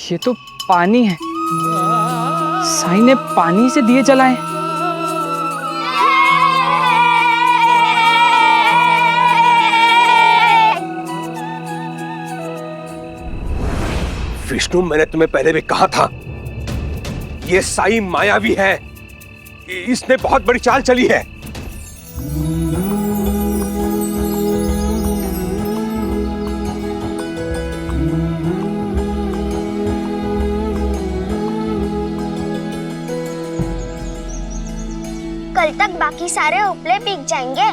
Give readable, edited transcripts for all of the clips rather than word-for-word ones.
ये तो पानी है। साई ने पानी से दिए जलाए। विष्णु, मैंने तुम्हें पहले भी कहा था, ये साई मायावी है। इसने बहुत बड़ी चाल चली है। कल तक बाकी सारे उपले बिक जाएंगे।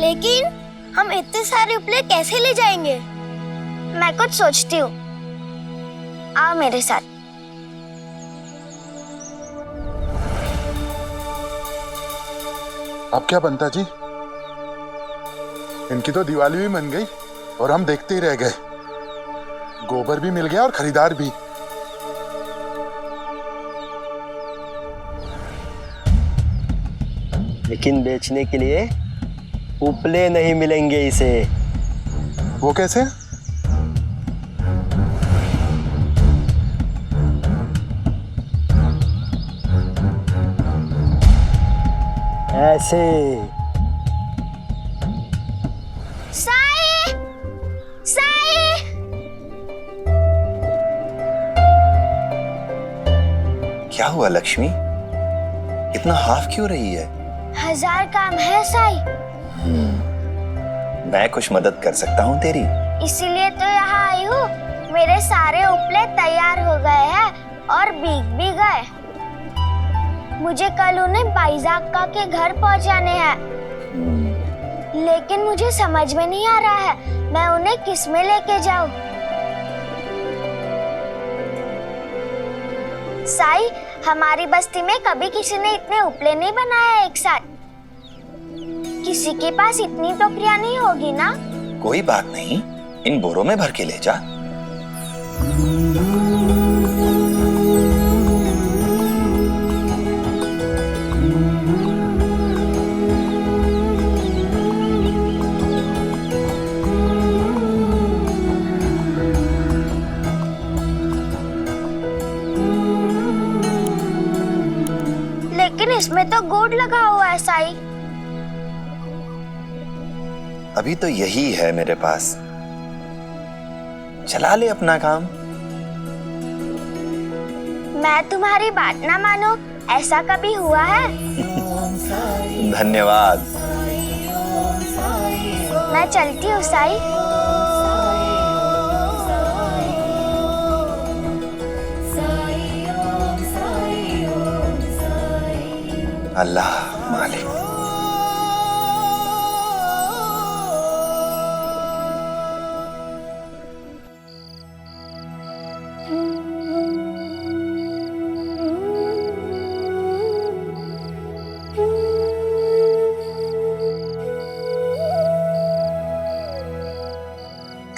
लेकिन हम इतने सारे उपले कैसे ले जाएंगे? मैं कुछ सोचती हूँ, आओ मेरे साथ। अब क्या बनता जी? इनकी तो दिवाली भी बन गई और हम देखते ही रह गए। गोबर भी मिल गया और खरीदार भी। लेकिन बेचने के लिए उपले नहीं मिलेंगे इसे। वो कैसे? ऐसे। साई! साई! क्या हुआ लक्ष्मी? इतना हाफ क्यों रही है? 1000 काम है साई। मैं कुछ मदद कर सकता हूँ तेरी? इसीलिए तो यहाँ आई हूँ। मेरे सारे उपले तैयार हो गए हैं और बिक भी गए। मुझे कल उन्हें बाईजाक्का के घर पहुँचाने हैं। लेकिन मुझे समझ में नहीं आ रहा है मैं उन्हें किस में लेके जाऊँ। साई, हमारी बस्ती में कभी किसी ने इतने उपले नहीं बनाए एक साथ। किसी के पास इतनी टोकरियां नहीं होगी ना? कोई बात नहीं, इन बोरों में भर के ले जा। लेकिन इसमें तो गुड़ लगा हुआ है साई। अभी तो यही है मेरे पास, चला ले अपना काम। मैं तुम्हारी बात ना मानूं, ऐसा कभी हुआ है? धन्यवाद। मैं चलती हूँ साई। अल्लाह मालिक।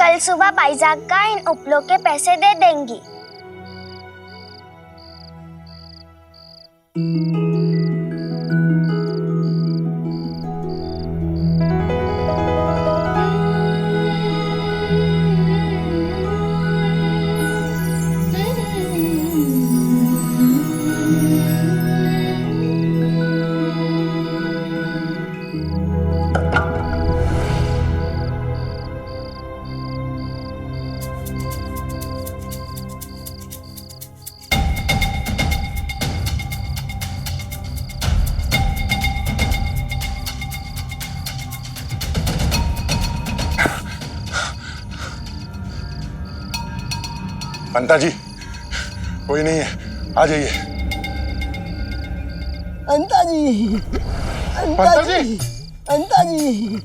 कल सुबह बाईजाक्का इन उपलों के पैसे दे देंगी। पंता जी, कोई नहीं है, आ जाइए। अंता जी, पंता जी, अंता जी।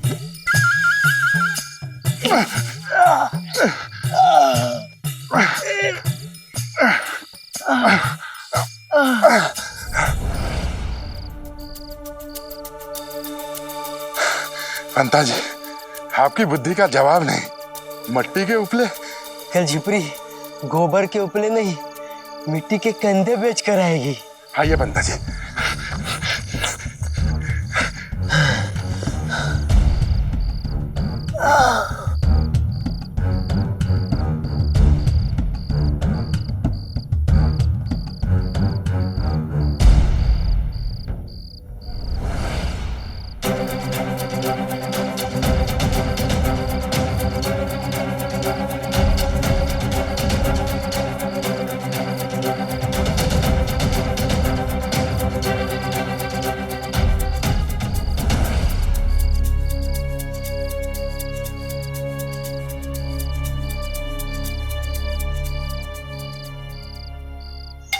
पंता जी, आपकी बुद्धि का जवाब नहीं। मट्टी के उपले? कल झिपरी गोबर के उपले नहीं, मिट्टी के कंधे बेच कर आएगी। आइए पंता जी।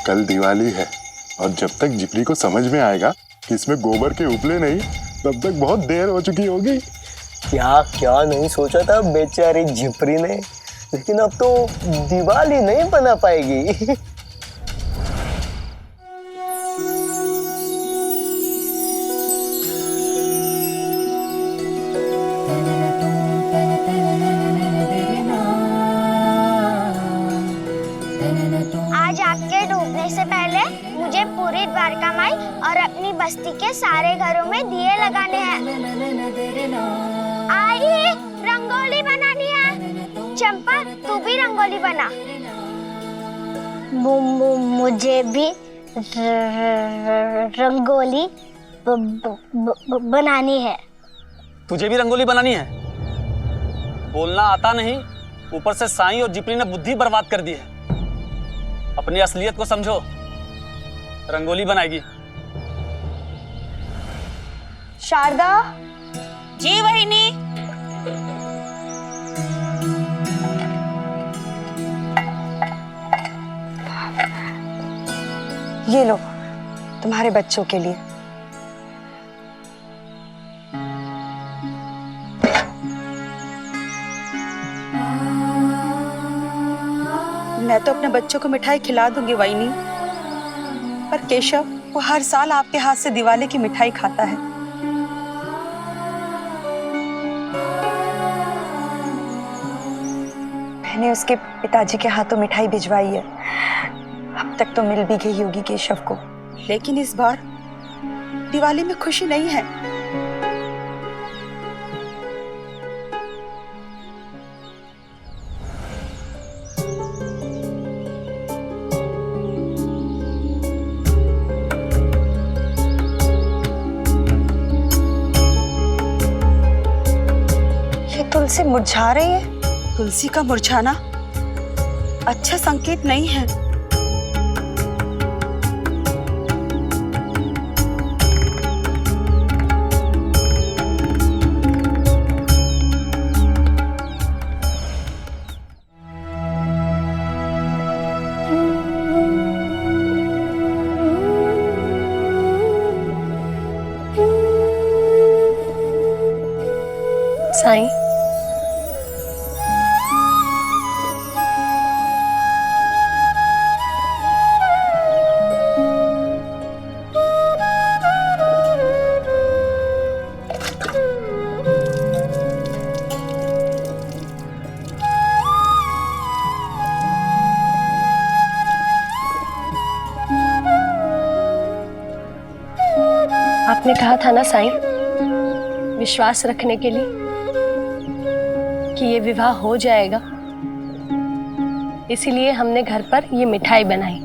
कल दिवाली है और जब तक जिपली को समझ में आएगा कि इसमें गोबर के उपले नहीं, तब तक बहुत देर हो चुकी होगी। क्या क्या नहीं सोचा था बेचारी झिपरी ने, लेकिन अब तो दिवाली नहीं बना पाएगी। आज आग के डूबने से पहले मुझे पूरी द्वारका माई और अपनी बस्ती के सारे घरों में दिए लगाने हैं। आई रंगोली बनानी है। चंपा तू भी रंगोली बना। मुझे भी रंगोली बनानी है। तुझे भी रंगोली बनानी है? बोलना आता नहीं, ऊपर से साईं और जिपरी ने बुद्धि बर्बाद कर दी है। अपनी असलियत को समझो, रंगोली बनाएगी। शारदा। जी वहिनी। ये लो तुम्हारे बच्चों के लिए। मैं तो अपने बच्चों को मिठाई खिला दूंगी वाइनी, पर केशव वो हर साल आपके हाथ से दिवाली की मिठाई खाता है। मैंने उसके पिताजी के हाथों मिठाई भिजवाई है, अब तक तो मिल भी गई होगी केशव को, लेकिन इस बार दिवाली में खुशी नहीं है। तुलसी मुरझा रही है। तुलसी का मुरझाना अच्छा संकेत नहीं है। साईं, आपने कहा था ना साईं, विश्वास रखने के लिए कि ये विवाह हो जाएगा, इसीलिए हमने घर पर ये मिठाई बनाई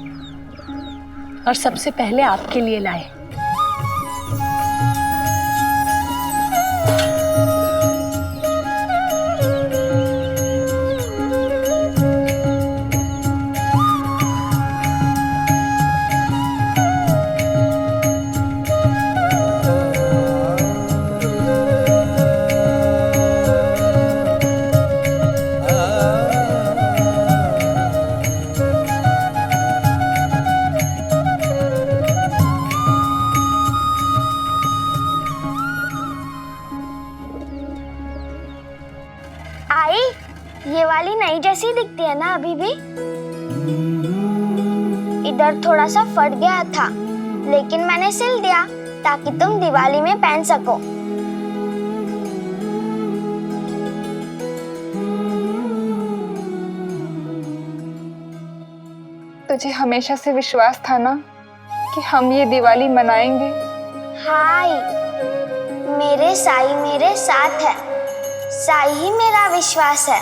और सबसे पहले आपके लिए लाए। आई ये वाली नई जैसी दिखती है ना अभी भी। इधर थोड़ा सा फट गया था, लेकिन मैंने सिल दिया ताकि तुम दिवाली में पहन सको। तुझे हमेशा से विश्वास था ना कि हम ये दिवाली मनाएंगे। हाय, मेरे साईं मेरे साथ है, साईं ही मेरा विश्वास है।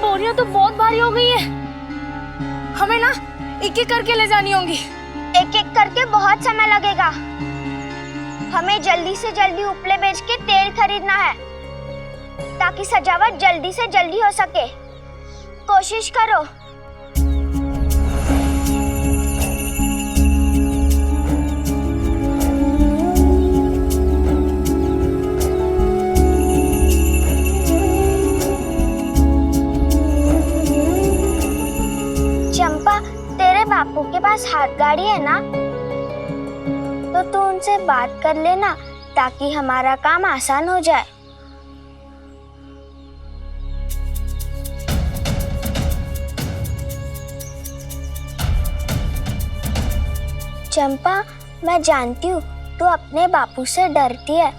बोरियां तो बहुत भारी भारी हो गई है, हमें ना एक एक करके ले जानी होंगी। एक एक करके बहुत समय लगेगा। हमें जल्दी से जल्दी उपले बेच के तेल खरीदना है ताकि सजावट जल्दी से जल्दी हो सके। कोशिश करो। चंपा, तेरे बापू के पास हाथ गाड़ी है ना? तो तू उनसे बात कर लेना ताकि हमारा काम आसान हो जाए। चंपा, मैं जानती हूँ तू अपने बापू से डरती है,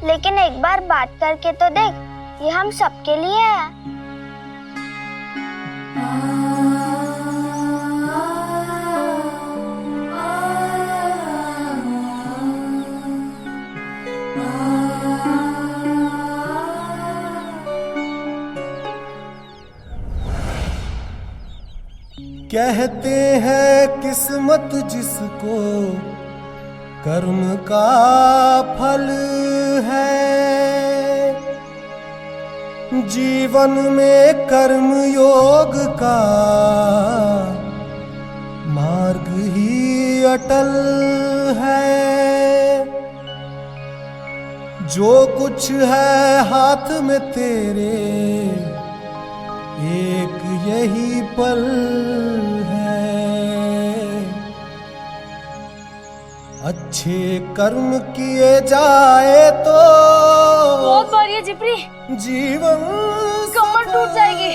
लेकिन एक बार बात करके तो देख, ये हम सबके लिए है। कहते हैं किस्मत जिसको कर्म का फल है, जीवन में कर्म योग का मार्ग ही अटल है। जो कुछ है हाथ में तेरे एक यही पल है। अच्छे कर्म किए जाए तो बहुत भारी है जिप्री, जीवन कमर टूट जाएगी।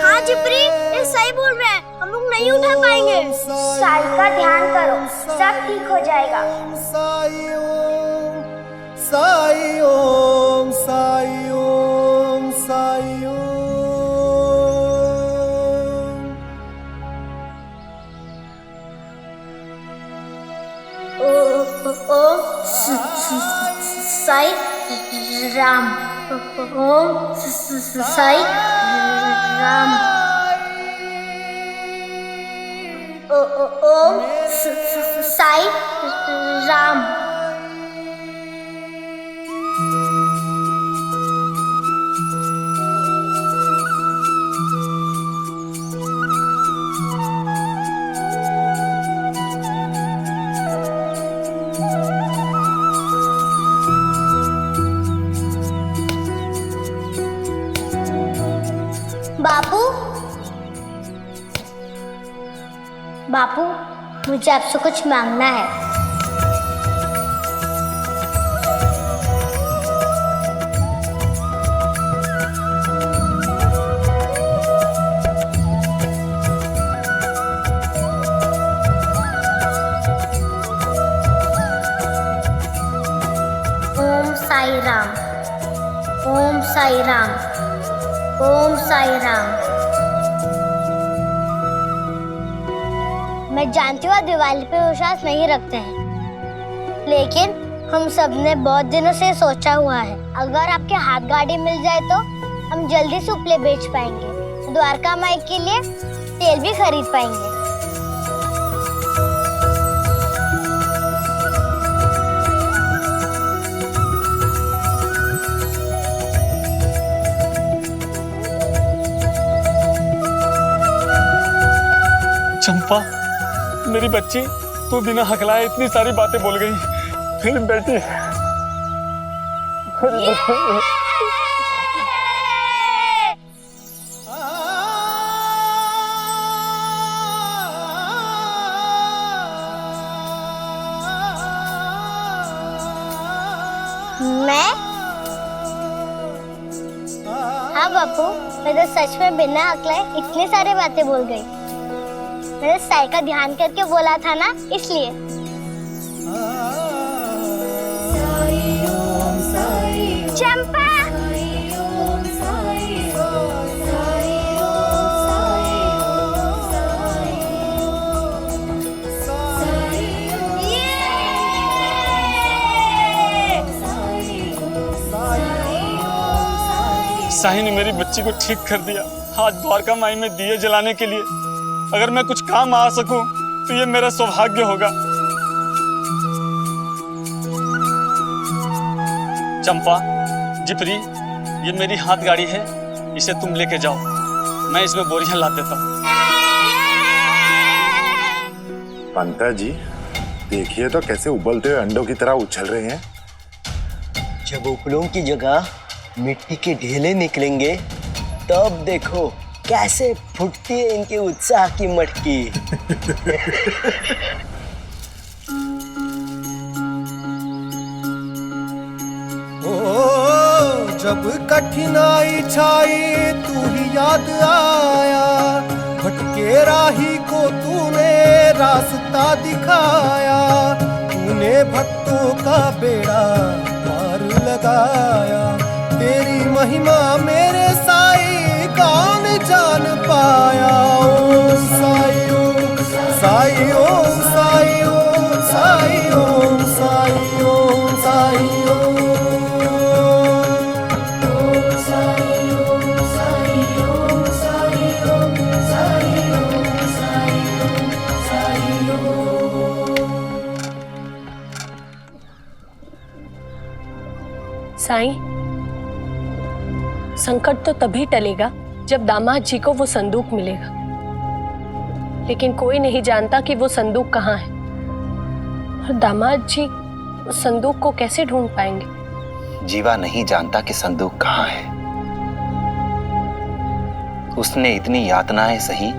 हाँ जिप्री, ये सही बोल रहे हैं, हम लोग नहीं उठा पाएंगे। साई का ध्यान करो, सब ठीक हो जाएगा। साई ओम साई ओम साई ओम साई ओम। ओम साई राम, ओम साई राम, ओम साई राम। बापू, बापू, मुझे आपसे कुछ मांगना है। ओम साई राम, ओम साई राम, ओम साई राम। मैं जानती हूँ आप दिवाली पे विश्वास नहीं रखते हैं, लेकिन हम सब ने बहुत दिनों से सोचा हुआ है, अगर आपके हाथ गाड़ी मिल जाए तो हम जल्दी से उपले बेच पाएंगे, द्वारका माई के लिए तेल भी खरीद पाएंगे। चंपा, मेरी बच्ची, तू बिना हकलाए इतनी सारी बातें बोल गई। मेरी बेटी, मैं? हाँ बापू, मैं तो सच में बिना हकलाए इतनी सारी बातें बोल गई। मैंने साई का ध्यान करके बोला था ना, इसलिए। चंपा, साई ने मेरी बच्ची को ठीक कर दिया। आज द्वारका माई में दिए जलाने के लिए अगर मैं कुछ काम आ सकूं तो ये मेरा सौभाग्य होगा। चंपा, जिपरी, ये मेरी हाथ गाड़ी है, इसे तुम लेके जाओ, मैं इसमें बोरियां लाद देता हूँ। पंता जी, देखिए तो कैसे उबलते हुए अंडों की तरह उछल रहे हैं। जब उपलों की जगह मिट्टी के ढेले निकलेंगे तब देखो कैसे फुटती है इनके उत्साह की मटकी। ओ जब कठिनाई छाई तू ही याद आया, भटके राही को तूने रास्ता दिखाया, तूने भक्तों का बेड़ा पार लगाया, तेरी महिमा मेरे साई कौन जान पाया। ओम साई ओम साई ओम साई ओम साई ओम साई ओम साई ओम साई ओम साई ओम साई ओम साई ओम साई ओम। साईं, संकट तो तभी टलेगा जब दामाद जी को वो संदूक मिलेगा, लेकिन कोई नहीं जानता कि वो संदूक कहाँ है और दामाद जी उस संदूक को कैसे ढूंढ पाएंगे। जीवा नहीं जानता कि संदूक कहाँ है। उसने इतनी यातनाएं सही,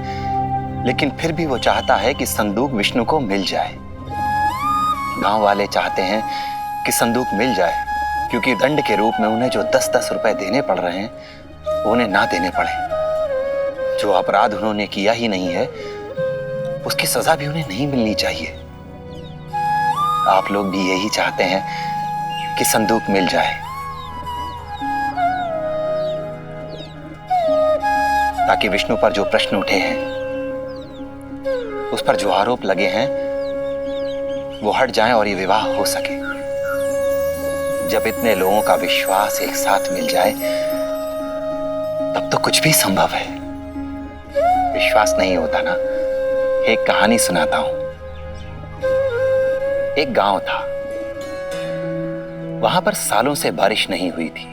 लेकिन फिर भी वो चाहता है कि संदूक विष्णु को मिल जाए। गांव वाले चाहते हैं कि संदूक मिल जाए, क्योंकि दंड के रूप में उन्हें जो 10-10 रुपए देने पड़ रहे हैं वो उन्हें ना देने पड़े। जो अपराध उन्होंने किया ही नहीं है उसकी सजा भी उन्हें नहीं मिलनी चाहिए। आप लोग भी यही चाहते हैं कि संदूक मिल जाए, ताकि विष्णु पर जो प्रश्न उठे हैं, उस पर जो आरोप लगे हैं, वो हट जाएं और ये विवाह हो सके। जब इतने लोगों का विश्वास एक साथ मिल जाए तब तो कुछ भी संभव है। विश्वास नहीं होता ना? एक कहानी सुनाता हूं। एक गांव था, वहां पर सालों से बारिश नहीं हुई थी।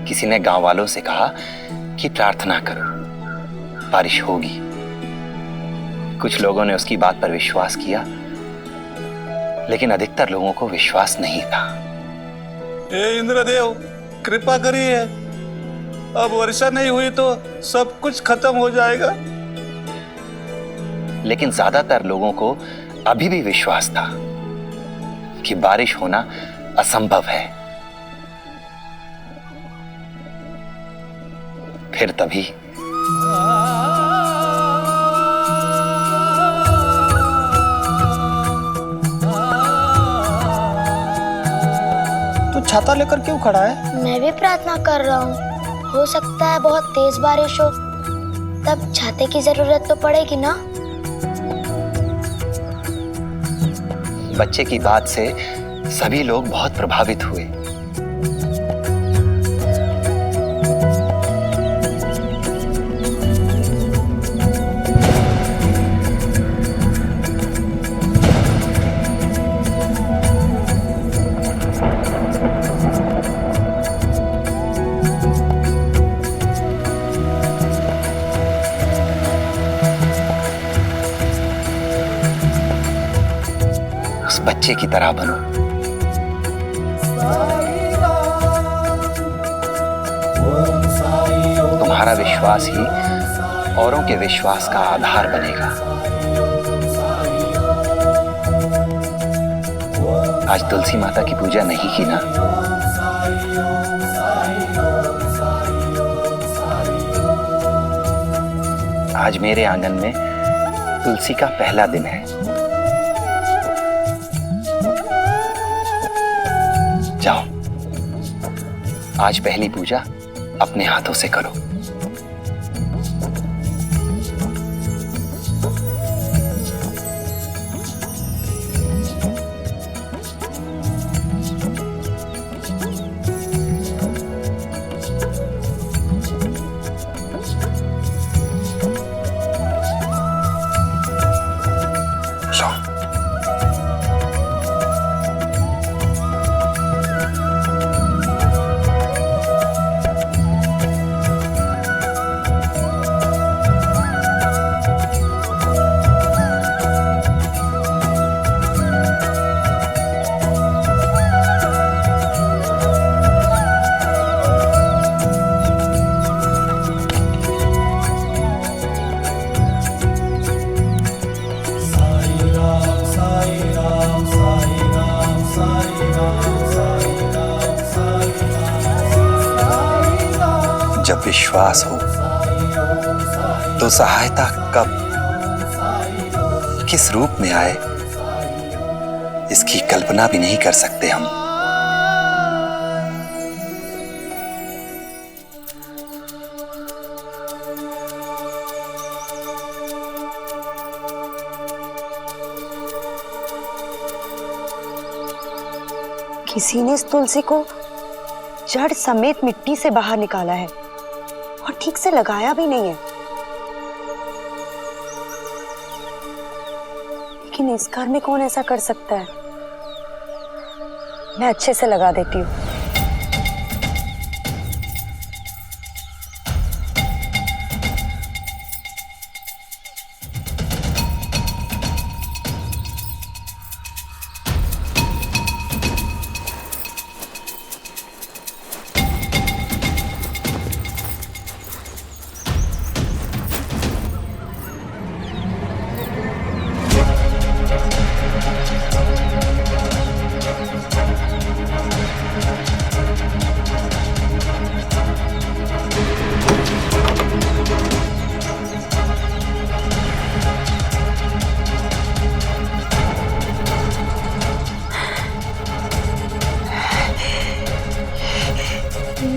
किसी ने गांव वालों से कहा कि प्रार्थना करो, बारिश होगी। कुछ लोगों ने उसकी बात पर विश्वास किया, लेकिन अधिकतर लोगों को विश्वास नहीं था। हे इंद्रदेव, कृपा करिए, अब वर्षा नहीं हुई तो सब कुछ खत्म हो जाएगा। लेकिन ज्यादातर लोगों को अभी भी विश्वास था कि बारिश होना असंभव है। फिर तभी तू छाता लेकर क्यों खड़ा है? मैं भी प्रार्थना कर रहा हूँ, हो सकता है बहुत तेज बारिश हो, तब छाते की जरूरत तो पड़ेगी ना। बच्चे की बात से सभी लोग बहुत प्रभावित हुए। बच्चे की तरह बनो। तुम्हारा विश्वास ही औरों के विश्वास का आधार बनेगा। आज तुलसी माता की पूजा नहीं की ना? आज मेरे आंगन में तुलसी का पहला दिन है। जाओ, आज पहली पूजा अपने हाथों से करो। जब विश्वास हो तो सहायता कब किस रूप में आए इसकी कल्पना भी नहीं कर सकते हम। किसी ने इस तुलसी को जड़ समेत मिट्टी से बाहर निकाला है और ठीक से लगाया भी नहीं है। लेकिन इस घर में कौन ऐसा कर सकता है? मैं अच्छे से लगा देती हूँ।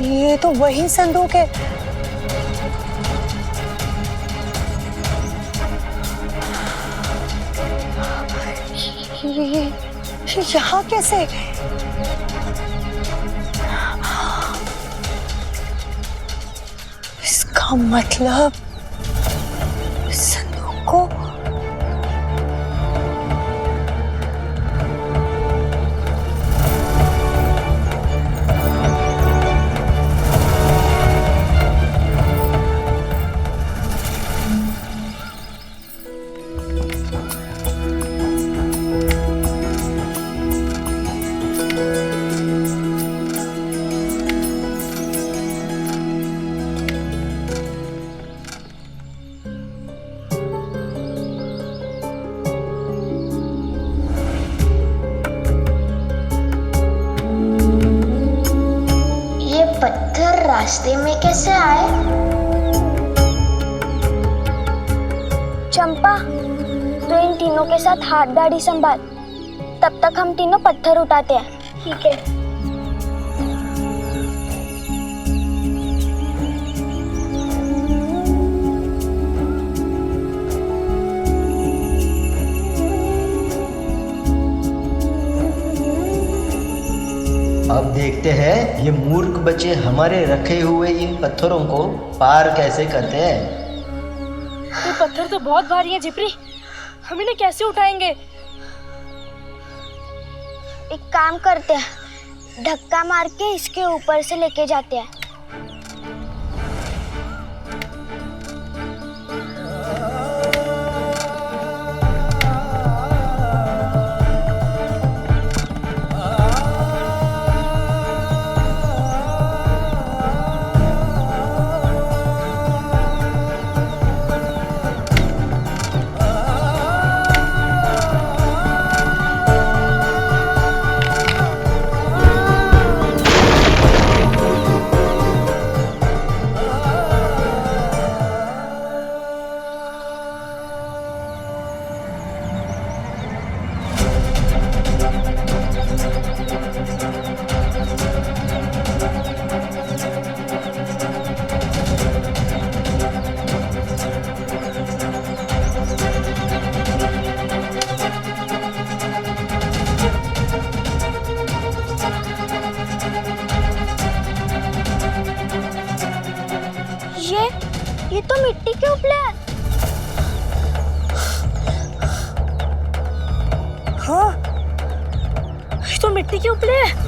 ये तो वही संदूक है। ये यहाँ कैसे? इसका मतलब संदूक को रास्ते में कैसे आए? चंपा, तो इन तीनों के साथ हाथ गाड़ी संभाल, तब तक हम तीनों पत्थर उठाते हैं। ठीक है। अब देखते हैं ये मूर्ख बच्चे हमारे रखे हुए इन पत्थरों को पार कैसे करते हैं। ये पत्थर तो बहुत भारी है जिप्री, हम इन्हें कैसे उठाएंगे? एक काम करते हैं, धक्का मार के इसके ऊपर से लेके जाते हैं। ये तो मिट्टी के उपले है। हाँ, ये तो मिट्टी के उपले है।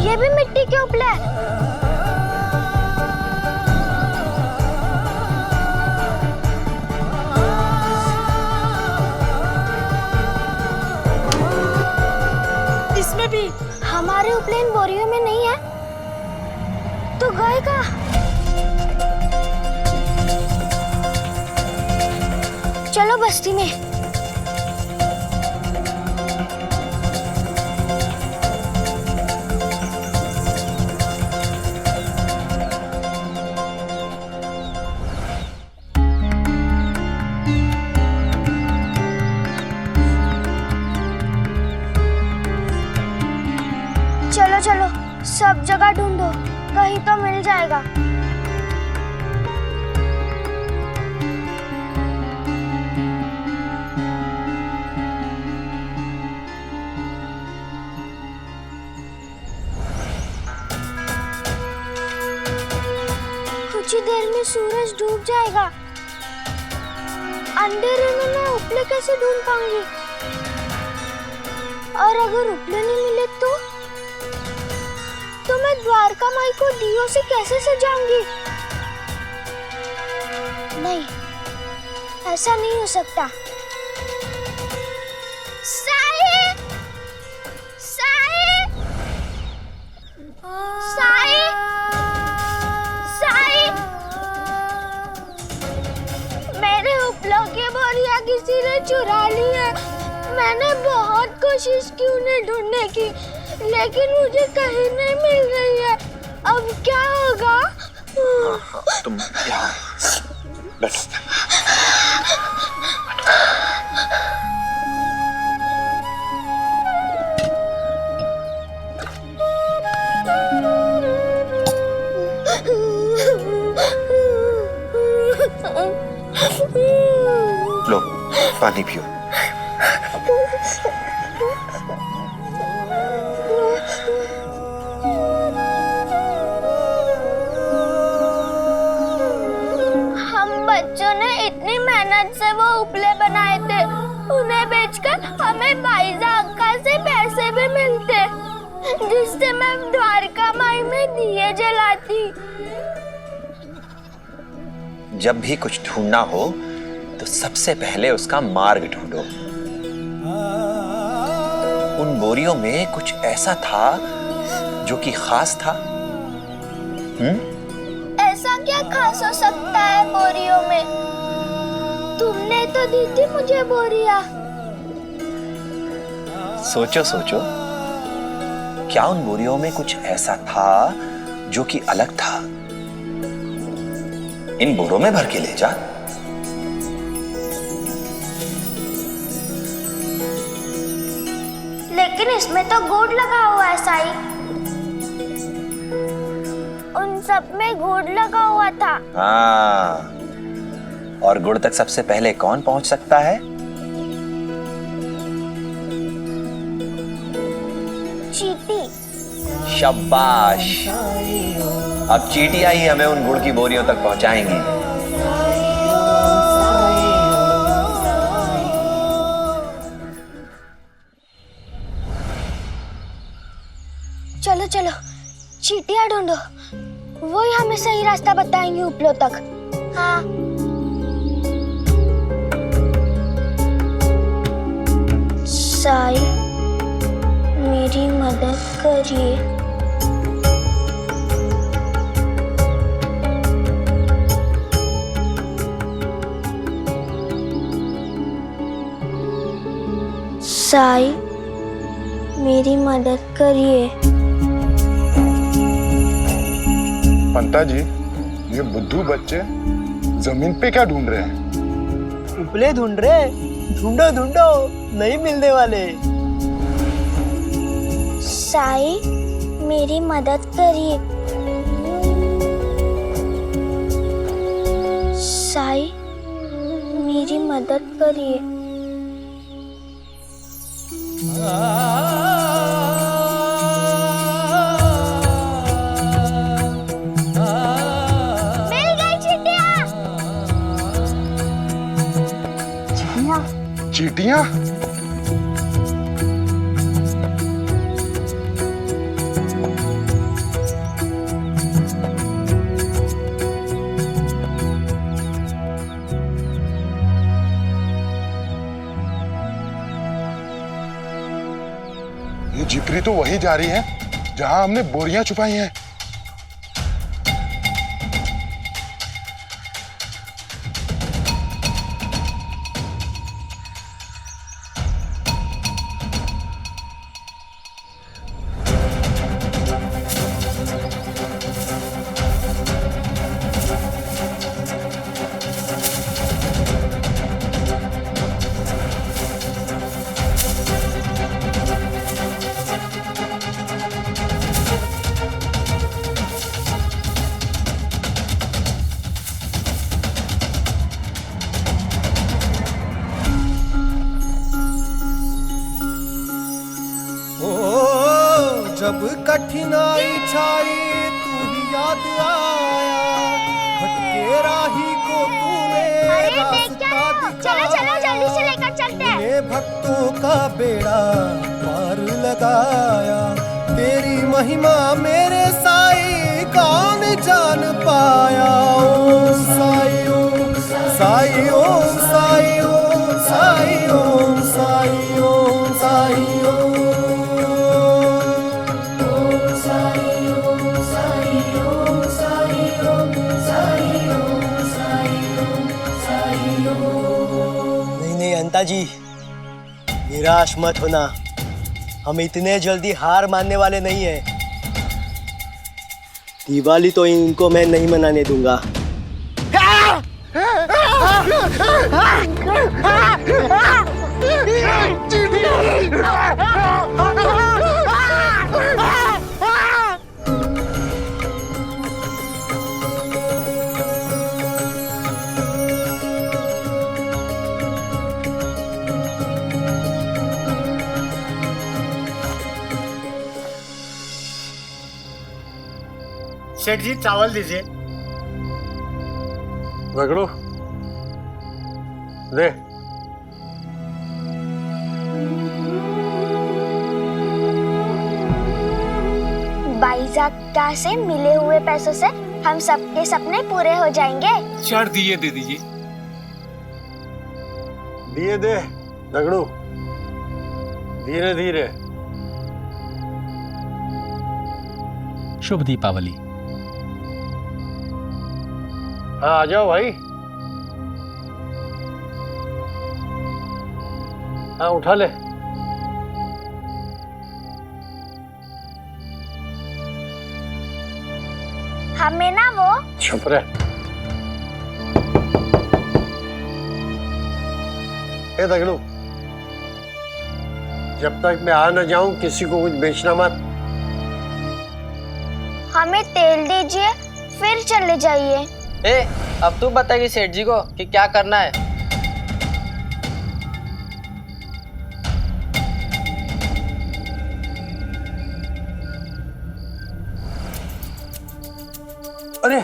ये भी मिट्टी के उपले है। इसमें भी हमारे उपले इन बोरियों में नहीं है तो गए कहाँ? चलो बस्ती में। चलो चलो, सब जगह ढूंढो, कहीं तो मिल जाएगा। कुछ ही देर में सूरज डूब जाएगा। अंधेरे में मैं उपले कैसे ढूंढ पाऊंगी? और अगर उपले नहीं मिले तो मैं द्वारका माई को दियों से कैसे सजाऊंगी? नहीं, ऐसा नहीं हो सकता। साई! साई! साई! साई! मेरे उपलों की बोरियां किसी ने चुरा ली है। मैंने बहुत कोशिश की उन्हें ढूंढने की, लेकिन मुझे कहीं नहीं मिल रही है। अब क्या होगा? तुम यहाँ बैठो। लो पानी पियो। बच्चों ने इतनी मेहनत से वो उपले बनाए थे, उन्हें बेचकर हमें बाईजा अक्का से पैसे भी मिलते, जिससे मैं द्वारका माई में दिए जलाती। जब भी कुछ ढूंढना हो तो सबसे पहले उसका मार्ग ढूंढो। उन बोरियों में कुछ ऐसा था जो कि खास था। ऐसा क्या खास हो सकता है बोरियों में? तुमने तो दी थी मुझे बोरिया। सोचो सोचो, क्या उन बोरियों में कुछ ऐसा था जो कि अलग था? इन बोरों में भर के ले जा। लेकिन इसमें तो गुड़ लगा हुआ है साई। उन सब में गुड़ लगा हुआ था। हाँ, और गुड़ तक सबसे पहले कौन पहुंच सकता है? चींटी। शाबाश। अब चींटियां ही हमें उन गुड़ की बोरियों तक पहुंचाएंगी। चलो चलो, चींटियां ढूंढो, वो ही हमें सही रास्ता बताएंगे उपलों तक। हाँ। साई, मेरी मदद करिए। साई, मेरी मदद करिए। पंता जी, ये बुद्धू बच्चे जमीन पे क्या ढूंढ रहे हैं? उपले ढूंढ रहे? ढूंढो ढूंढो, नहीं मिलने वाले। साई, मेरी मदद करिए। साई, मेरी मदद करिए। मिल गई चींटियां। चींटियां? ये जिपरी अभी तो वही जा रही है जहां हमने बोरियां छुपाई हैं। जब कठिनाई छाई तू ही याद आया, भटके राही को तूने रास्ता चलो चलो जल्दी से लेकर चलते हैं। तूने भक्तों का बेड़ा पार लगाया, तेरी महिमा मेरे साईं कौन जान पाया। ओम साई ओम साई ओम साई ओम साई ओम साई ओम साई ओम। अंता जी, निराश मत होना, हम इतने जल्दी हार मानने वाले नहीं हैं। दिवाली तो इनको मैं नहीं मनाने दूंगा। सेठ जी चावल दीजिए। रगड़ो दे। बाईजाक से मिले हुए पैसों से हम सबके सपने पूरे हो जाएंगे। 4 दिए दे दीजिए। दिए दे रगड़ो, धीरे धीरे। शुभ दीपावली। हाँ आ जाओ भाई। हाँ उठा ले। हमें ना वो चुप रहे। ए दगड़ू, जब तक मैं आ न जाऊं किसी को कुछ बेचना मत। हमें तेल दीजिए फिर चले जाइए। अब तू बताएगी सेठ जी को कि क्या करना है। अरे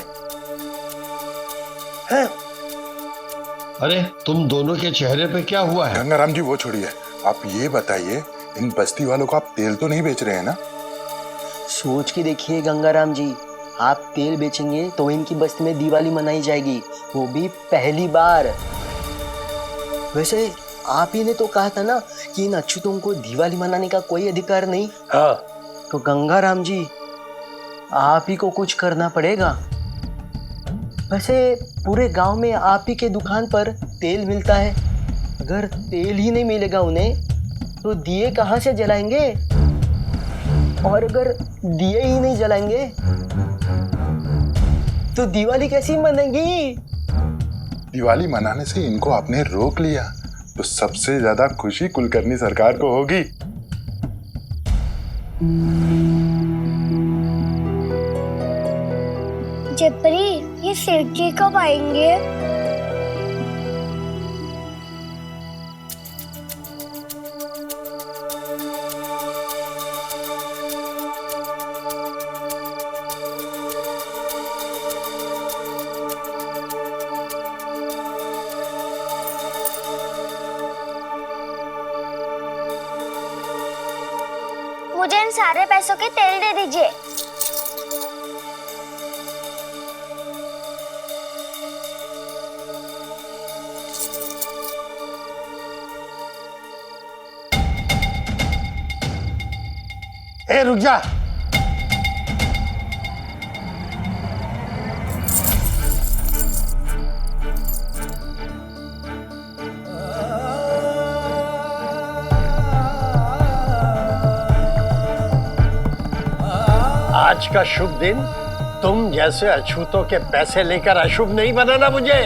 है? अरे तुम दोनों के चेहरे पे क्या हुआ है? गंगाराम जी वो छोड़िए, आप ये बताइए इन बस्ती वालों को आप तेल तो नहीं बेच रहे हैं ना? सोच के देखिए गंगाराम जी, आप तेल बेचेंगे तो इनकी बस्ती में दिवाली मनाई जाएगी, वो भी पहली बार। वैसे आप ही ने तो कहा था ना कि इन अछूतों को दिवाली मनाने का कोई अधिकार नहीं। हाँ। तो गंगाराम जी आप ही को कुछ करना पड़ेगा। वैसे पूरे गांव में आप ही के दुकान पर तेल मिलता है, अगर तेल ही नहीं मिलेगा उन्हें तो दिए कहाँ से जलाएंगे? और अगर दिए ही नहीं जलाएंगे तो दिवाली कैसी मनेगी? दिवाली मनाने से इनको आपने रोक लिया तो सबसे ज्यादा खुशी कुलकर्णी सरकार को होगी। जिपरी, ये सेठ जी कब आएंगे? मुझे इन सारे पैसों के तेल दे दीजिए। रुक जा। आज का शुभ दिन तुम जैसे अछूतों के पैसे लेकर अशुभ नहीं बनाना मुझे।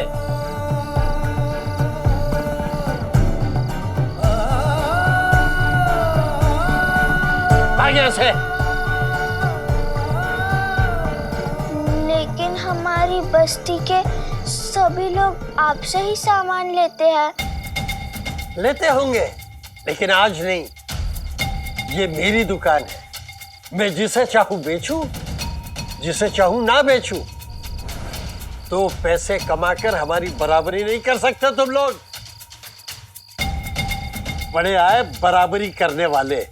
भाग यहाँ से। लेकिन हमारी बस्ती के सभी लोग आपसे ही सामान लेते हैं। लेते होंगे, लेकिन आज नहीं। ये मेरी दुकान है। मैं जिसे चाहूं बेचूं, जिसे चाहूं ना बेचूं। तो पैसे कमाकर हमारी बराबरी नहीं कर सकते तुम लोग। बड़े आए बराबरी करने वाले।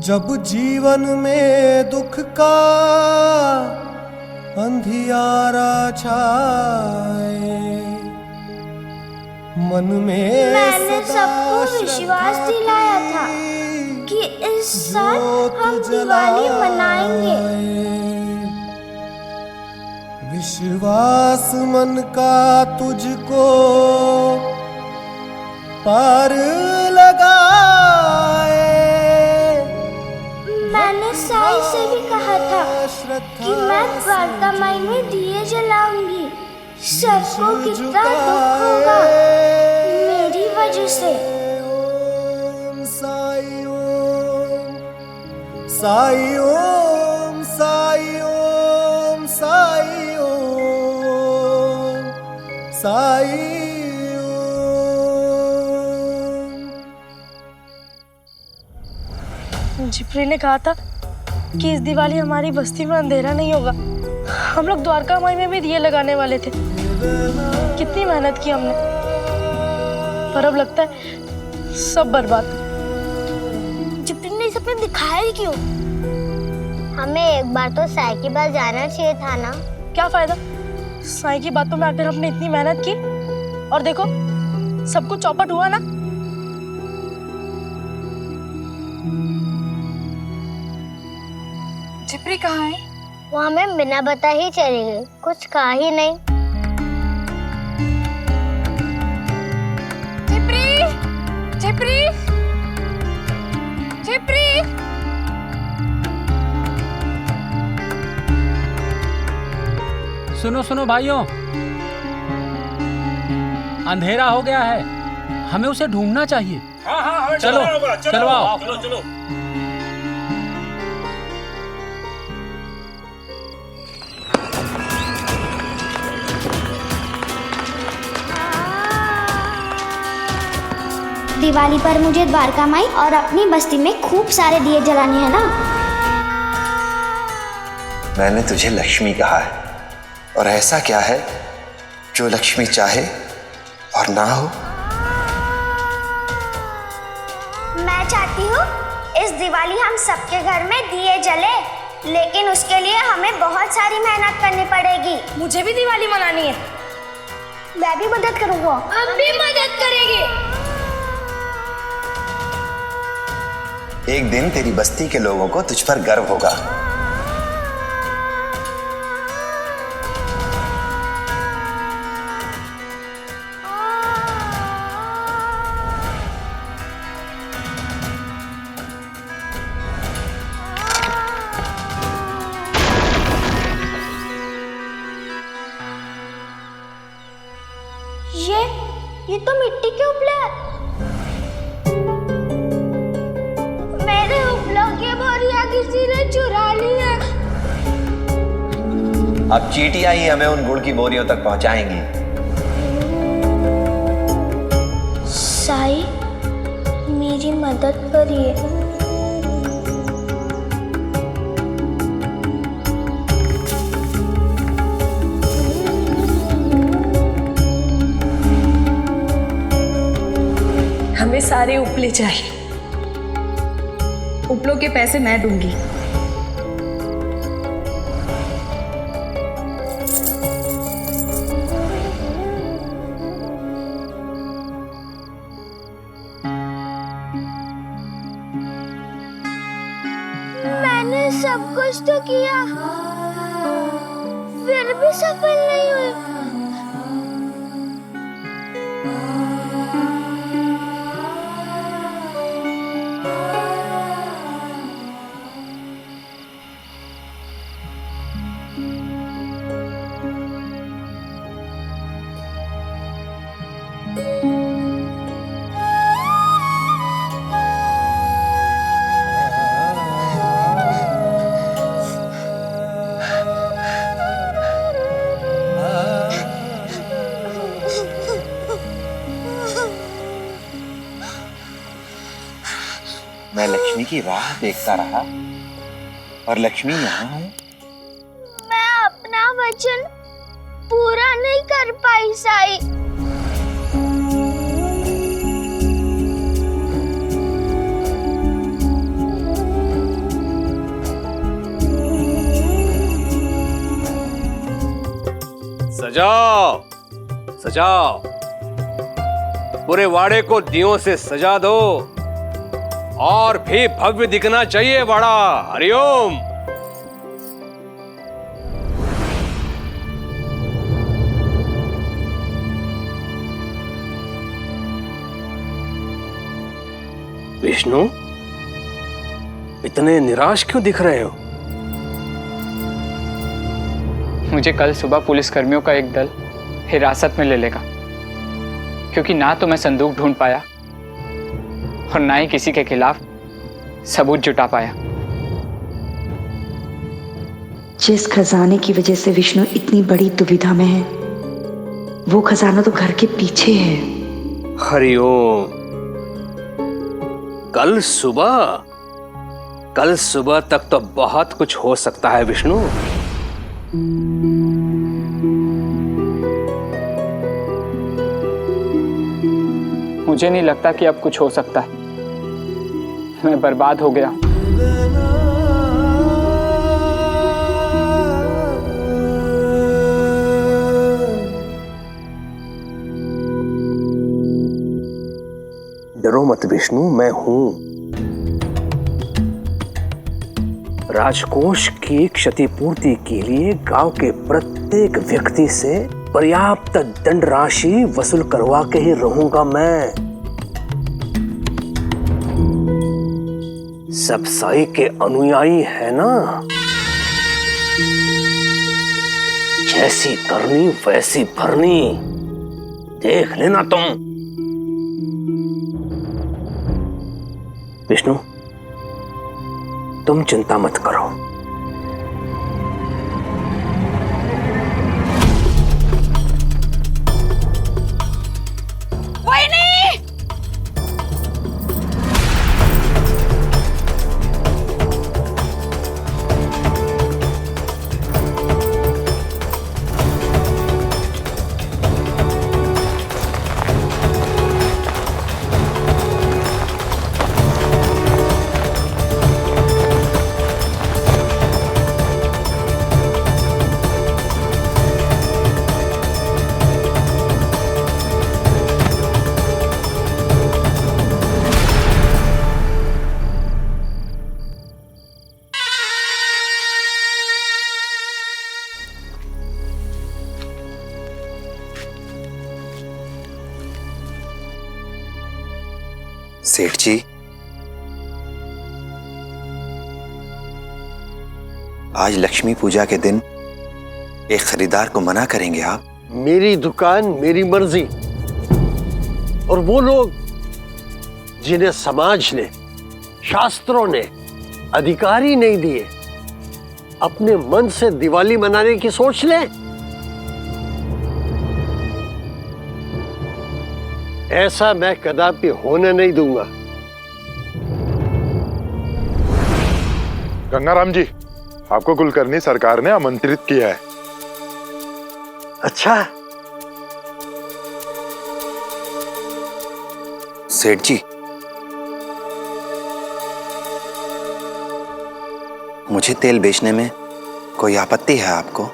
जब जीवन में दुख का अंधियारा छाए, मन में मैंने सबको विश्वास दिलाया था कि इस साल हम दिवाली मनाएंगे। विश्वास मन का तुझको पार लगाए। मैंने साई से भी कहा था कि मैं द्वारका माई में दिए जलाऊंगी। सबको कितना दुख होगा मेरी वजह से। ओम साई ओम साई ओम साई ओम साई ओम साई। जिप्री ने कहा था कि इस दिवाली हमारी बस्ती में अंधेरा नहीं होगा। हम लोग द्वारका माई में भी दिए लगाने वाले थे। कितनी मेहनत की हमने, पर अब लगता है सब बर्बाद। जिप्री ने सपने दिखाया ही क्यों? हमें एक बार तो साई के पास जाना चाहिए था ना। क्या फायदा, साई की बातों में आकर हमने इतनी मेहनत की और देखो सब कुछ चौपट हुआ ना। जिप्री कहाँ है? वो हमें बिना बता ही चली गई, कुछ कहा ही नहीं। जिप्री, जिप्री, जिप्री। सुनो सुनो भाइयों, अंधेरा हो गया है, हमें उसे ढूंढना चाहिए। हाँ, चलो चलो आओ। चलो। दिवाली पर मुझे द्वारका माई और अपनी बस्ती में खूब सारे दिए जलाने हैं ना। मैंने तुझे लक्ष्मी कहा है, और ऐसा क्या है जो लक्ष्मी चाहे और ना हो? मैं चाहती हूँ इस दिवाली हम सबके घर में दिए जले, लेकिन उसके लिए हमें बहुत सारी मेहनत करनी पड़ेगी। मुझे भी दिवाली मनानी है। मैं भी मदद करूँगा। हम भी मदद करेंगे। एक दिन तेरी बस्ती के लोगों को तुझ पर गर्व होगा। ये तो मिट्टी के उपले हैं। मेरे उपलों की बोरियां किसी ने चुरा ली है। अब चींटियां ही हमें उन गुड़ की बोरियों तक पहुंचाएंगी। साई, मेरी मदद करिए। सारे उपले चाहिए। उपलों के पैसे मैं दूंगी। मैंने सब कुछ तो किया, फिर भी सफल नहीं हुई। मैं लक्ष्मी की राह देखता रहा और लक्ष्मी यहाँ है। मैं अपना वचन पूरा नहीं कर पाई साई। सजाओ सजाओ, पूरे वाड़े को दियों से सजा दो और भी भव्य दिखना चाहिए वाड़ा। हरिओम। विष्णु, इतने निराश क्यों दिख रहे हो? मुझे कल सुबह पुलिस कर्मियों का एक दल हिरासत में ले लेगा, क्योंकि ना तो मैं संदूक ढूंढ पाया और ना ही किसी के खिलाफ सबूत जुटा पाया। जिस खजाने की वजह से विष्णु इतनी बड़ी दुविधा में है, वो खजाना तो घर के पीछे है। हरिओम। कल सुबह तक तो बहुत कुछ हो सकता है विष्णु। मुझे नहीं लगता कि अब कुछ हो सकता है। मैं बर्बाद हो गया। डरो मत विष्णु, मैं हूं। राजकोष की क्षतिपूर्ति के लिए गांव के प्रत्येक व्यक्ति से पर्याप्त दंड राशि वसूल करवा के ही रहूंगा मैं। सब साई के अनुयायी है ना, जैसी करनी वैसी भरनी, देख लेना तुम। विष्णु, तुम चिंता मत करो। सेठ जी, आज लक्ष्मी पूजा के दिन एक खरीदार को मना करेंगे आप? मेरी दुकान मेरी मर्जी, और वो लोग जिन्हें समाज ने, शास्त्रों ने अधिकार ही नहीं दिए, अपने मन से दिवाली मनाने की सोच लें। ऐसा मैं कदापि होने नहीं दूंगा। गंगाराम जी, आपको कुलकर्णी सरकार ने आमंत्रित किया है। अच्छा। सेठ जी, मुझे तेल बेचने में कोई आपत्ति है आपको?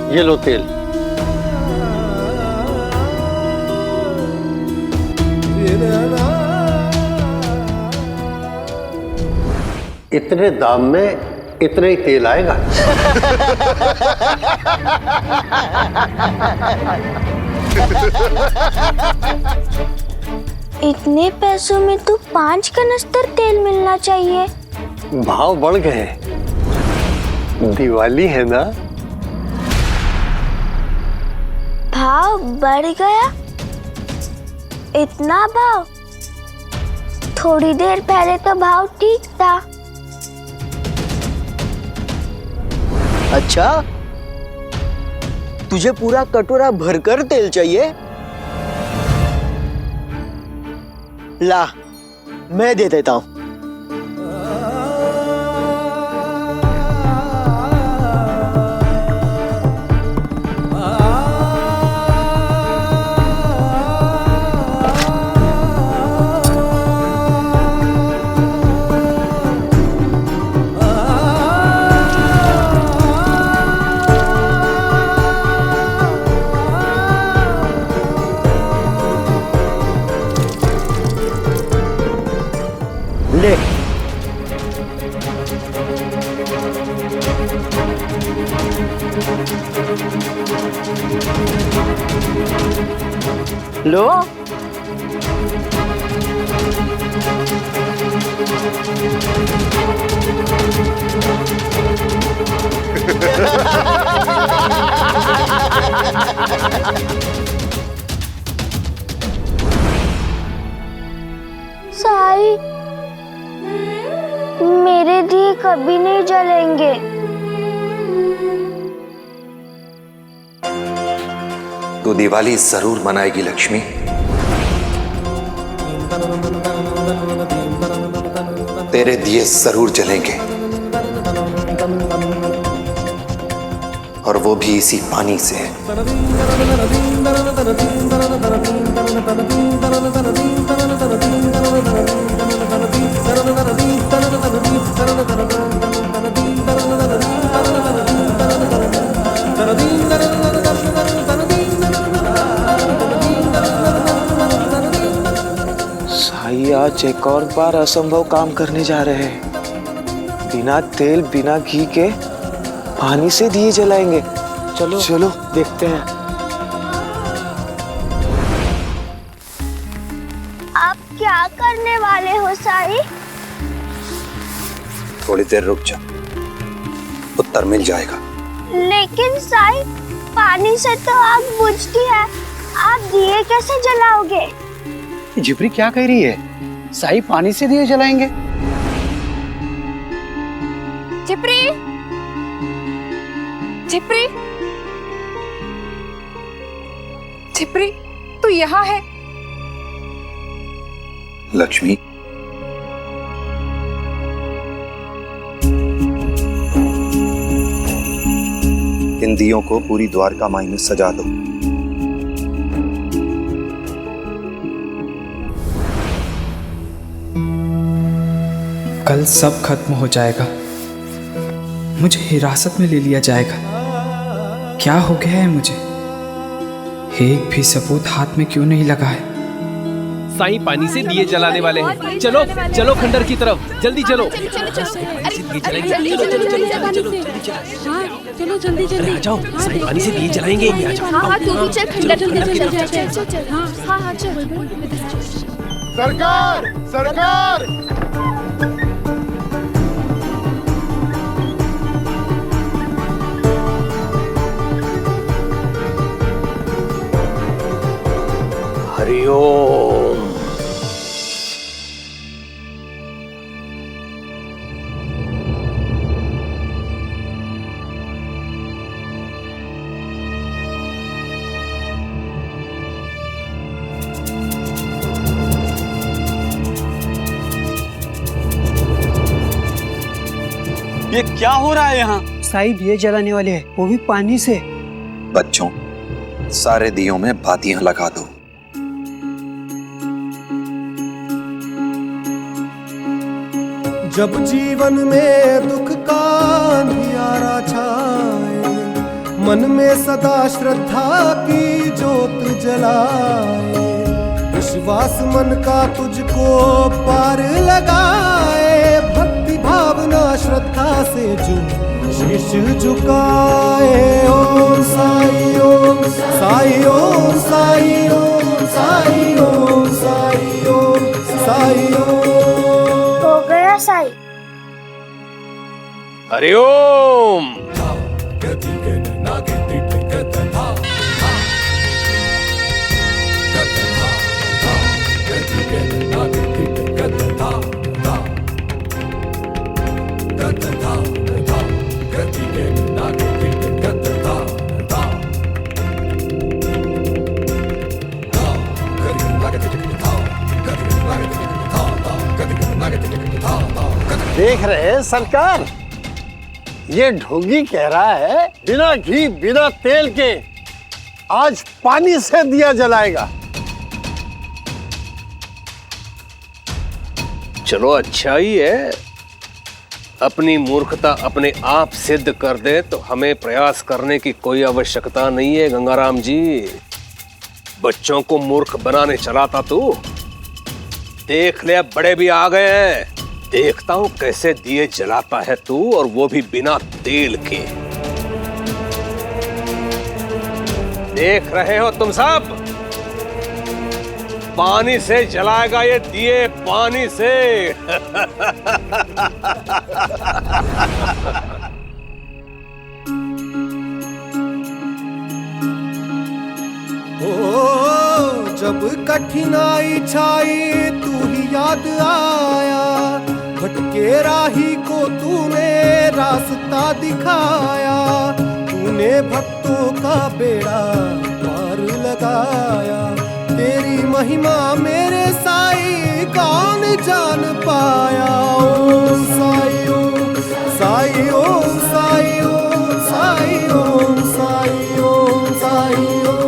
ये लो तेल। इतने दाम में इतना ही तेल आएगा। इतने पैसों में तो 5 कनस्तर तेल मिलना चाहिए। भाव बढ़ गए, दिवाली है ना। भाव बढ़ गया? इतना भाव? थोड़ी देर पहले तो भाव ठीक था। अच्छा, तुझे पूरा कटोरा भरकर तेल चाहिए? ला, मैं दे देता हूं। ले। लो। साई, मेरे दिए कभी नहीं जलेंगे। तू दिवाली जरूर मनाएगी लक्ष्मी। तेरे दिए जरूर जलेंगे, और वो भी इसी पानी से। साई आज एक और बार असंभव काम करने जा रहे हैं। बिना तेल बिना घी के पानी से दिए जलाएंगे। चलो चलो देखते हैं। आप क्या करने वाले हो साई? थोड़ी देर रुक जा, उत्तर मिल जाएगा। लेकिन साई, पानी से तो आग बुझती है, आप दिए कैसे जलाओगे? जिपरी क्या कह रही है? साई पानी से दिए जलाएंगे? जिपरी, जिपरी, झिपरी तू यहाँ है? लक्ष्मी, इन दियों को पूरी द्वारका माई में सजा दो। कल सब खत्म हो जाएगा, मुझे हिरासत में ले लिया जाएगा। क्या हो गया है मुझे? एक भी सबूत हाथ में क्यों नहीं लगा है? साईं पानी से दिए जलाने वाले हैं। चलो चलो खंडर की तरफ, जल्दी चलो। चलो जल्दी जल्दी आ जाओ, साईं पानी से दिए जलाएंगे। आ जाओ। हाँ तू भी चल, खंडर चल। हाँ चल। सरकार, सरकार। हरिओम। ये क्या हो रहा है यहाँ? साईं दिए जलाने वाले हैं, वो भी पानी से। बच्चों, सारे दियों में बातियां लगा दो। जब जीवन में दुख का अंधियारा छाए, मन में सदा श्रद्धा की जोत जलाए, विश्वास मन का तुझको पार लगाए, भक्ति भावना श्रद्धा से जो शीश झुकाए। ओम साई ओम साई ओम साई ओम साई ओम साई ओम साई ओम। हो गया साई। हरिओम। देख रहे हैं सरकार, ये ढोंगी कह रहा है बिना घी बिना तेल के आज पानी से दिया जलाएगा। चलो अच्छा ही है, अपनी मूर्खता अपने आप सिद्ध कर दे तो हमें प्रयास करने की कोई आवश्यकता नहीं है। गंगाराम जी, बच्चों को मूर्ख बनाने चला था तू। देख ले, अब बड़े भी आ गए हैं, देखता हूं कैसे दिए जलाता है तू, और वो भी बिना तेल के। देख रहे हो तुम सब, पानी से जलाएगा ये दिए, पानी से। ओ जब कठिनाई छाई तू ही याद आया, भटके राही को तूने रास्ता दिखाया, तूने भक्तों का बेड़ा पार लगाया, तेरी महिमा मेरे साई कौन जान पाया। ओम साई ओम साई ओम साई ओम साई ओम साई ओम साई ओम।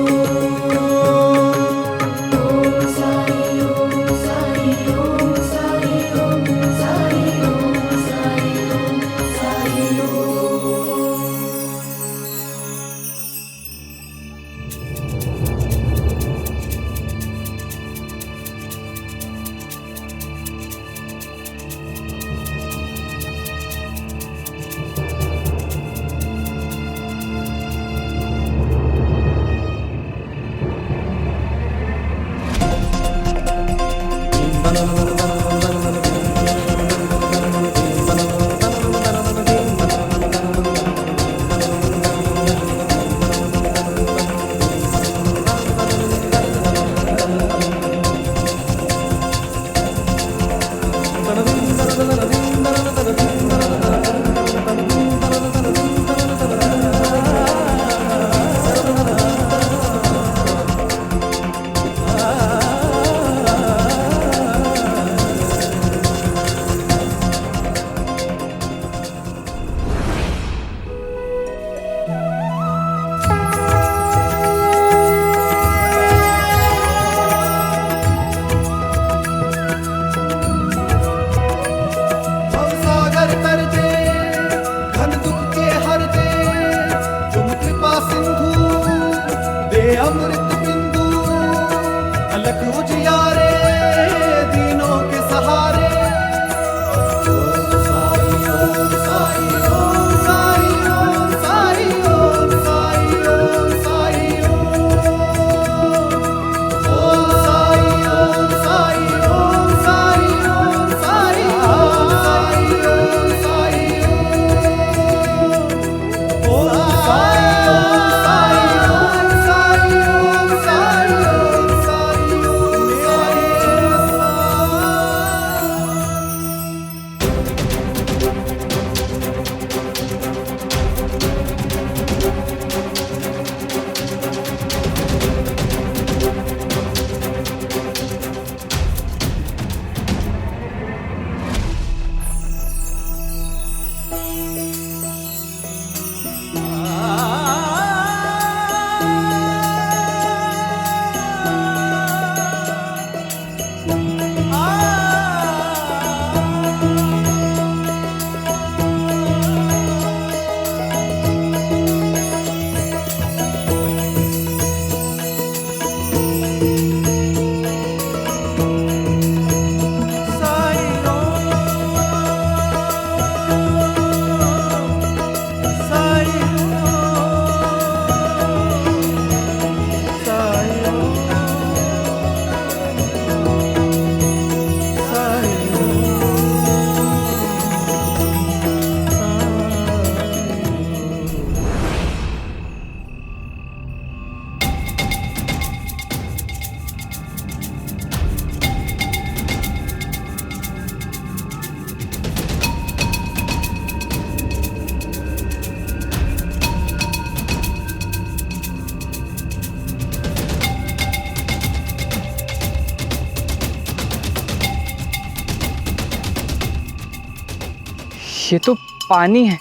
ये तो पानी है।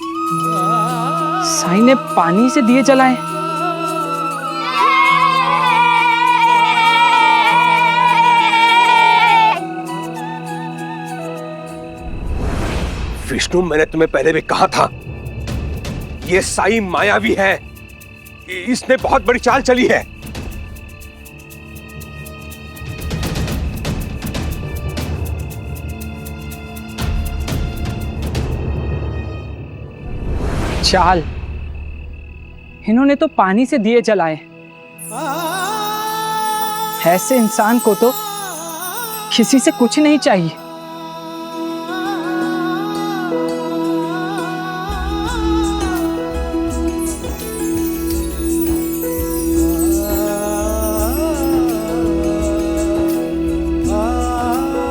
साईं ने पानी से दिए जलाए। विष्णु, मैंने तुम्हें पहले भी कहा था, ये साईं मायावी है। इसने बहुत बड़ी चाल चली है। चाल? इन्होंने तो पानी से दिए जलाए। ऐसे इंसान को तो किसी से कुछ नहीं चाहिए।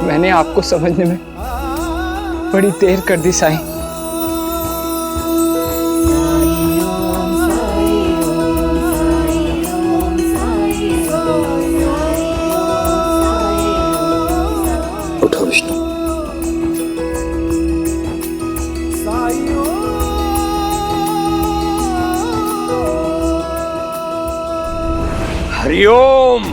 मैंने आपको समझने में बड़ी देर कर दी साईं। उठो विष्णु। हरिओम।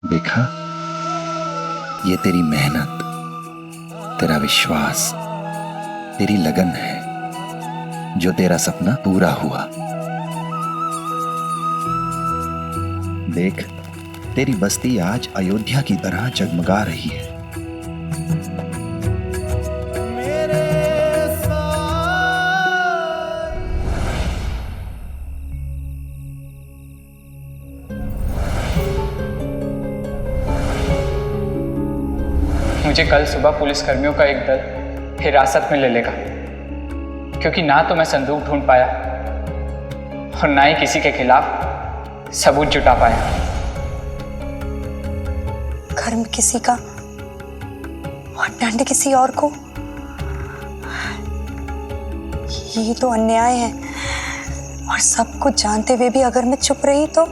देखा, ये तेरी मेहनत, तेरा विश्वास, तेरी लगन है जो तेरा सपना पूरा हुआ। देख, तेरी बस्ती आज अयोध्या की तरह जगमगा रही है। मुझे कल सुबह पुलिस कर्मियों का एक दल हिरासत में ले लेगा, क्योंकि ना तो मैं संदूक ढूंढ पाया और ना ही किसी के खिलाफ सबूत जुटा पाया। घर में किसी का और डंड किसी और को, ये तो अन्याय है। और सब कुछ जानते हुए भी अगर मैं चुप रही तो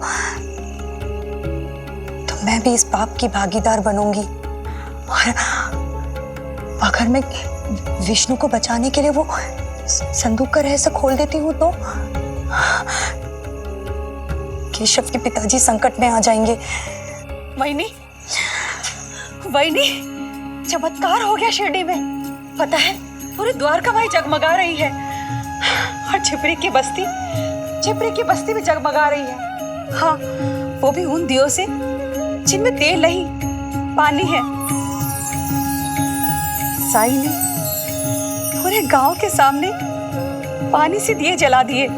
मैं भी इस पाप की भागीदार बनूंगी। और अगर मैं विष्णु को बचाने के लिए वो संदूक का रहस्य खोल देती हूँ तो केशव के पिताजी संकट में आ जाएंगे। वैनी, वैनी, चमत्कार हो गया शिरडी में। पता है, पूरे द्वारका माई जगमगा रही है और छिपरी की बस्ती भी जगमगा रही है। हाँ, वो भी उन दियों से जिनमें तेल नहीं, पानी है। साई ने पूरे गांव के सामने पानी से दिए जला दिए।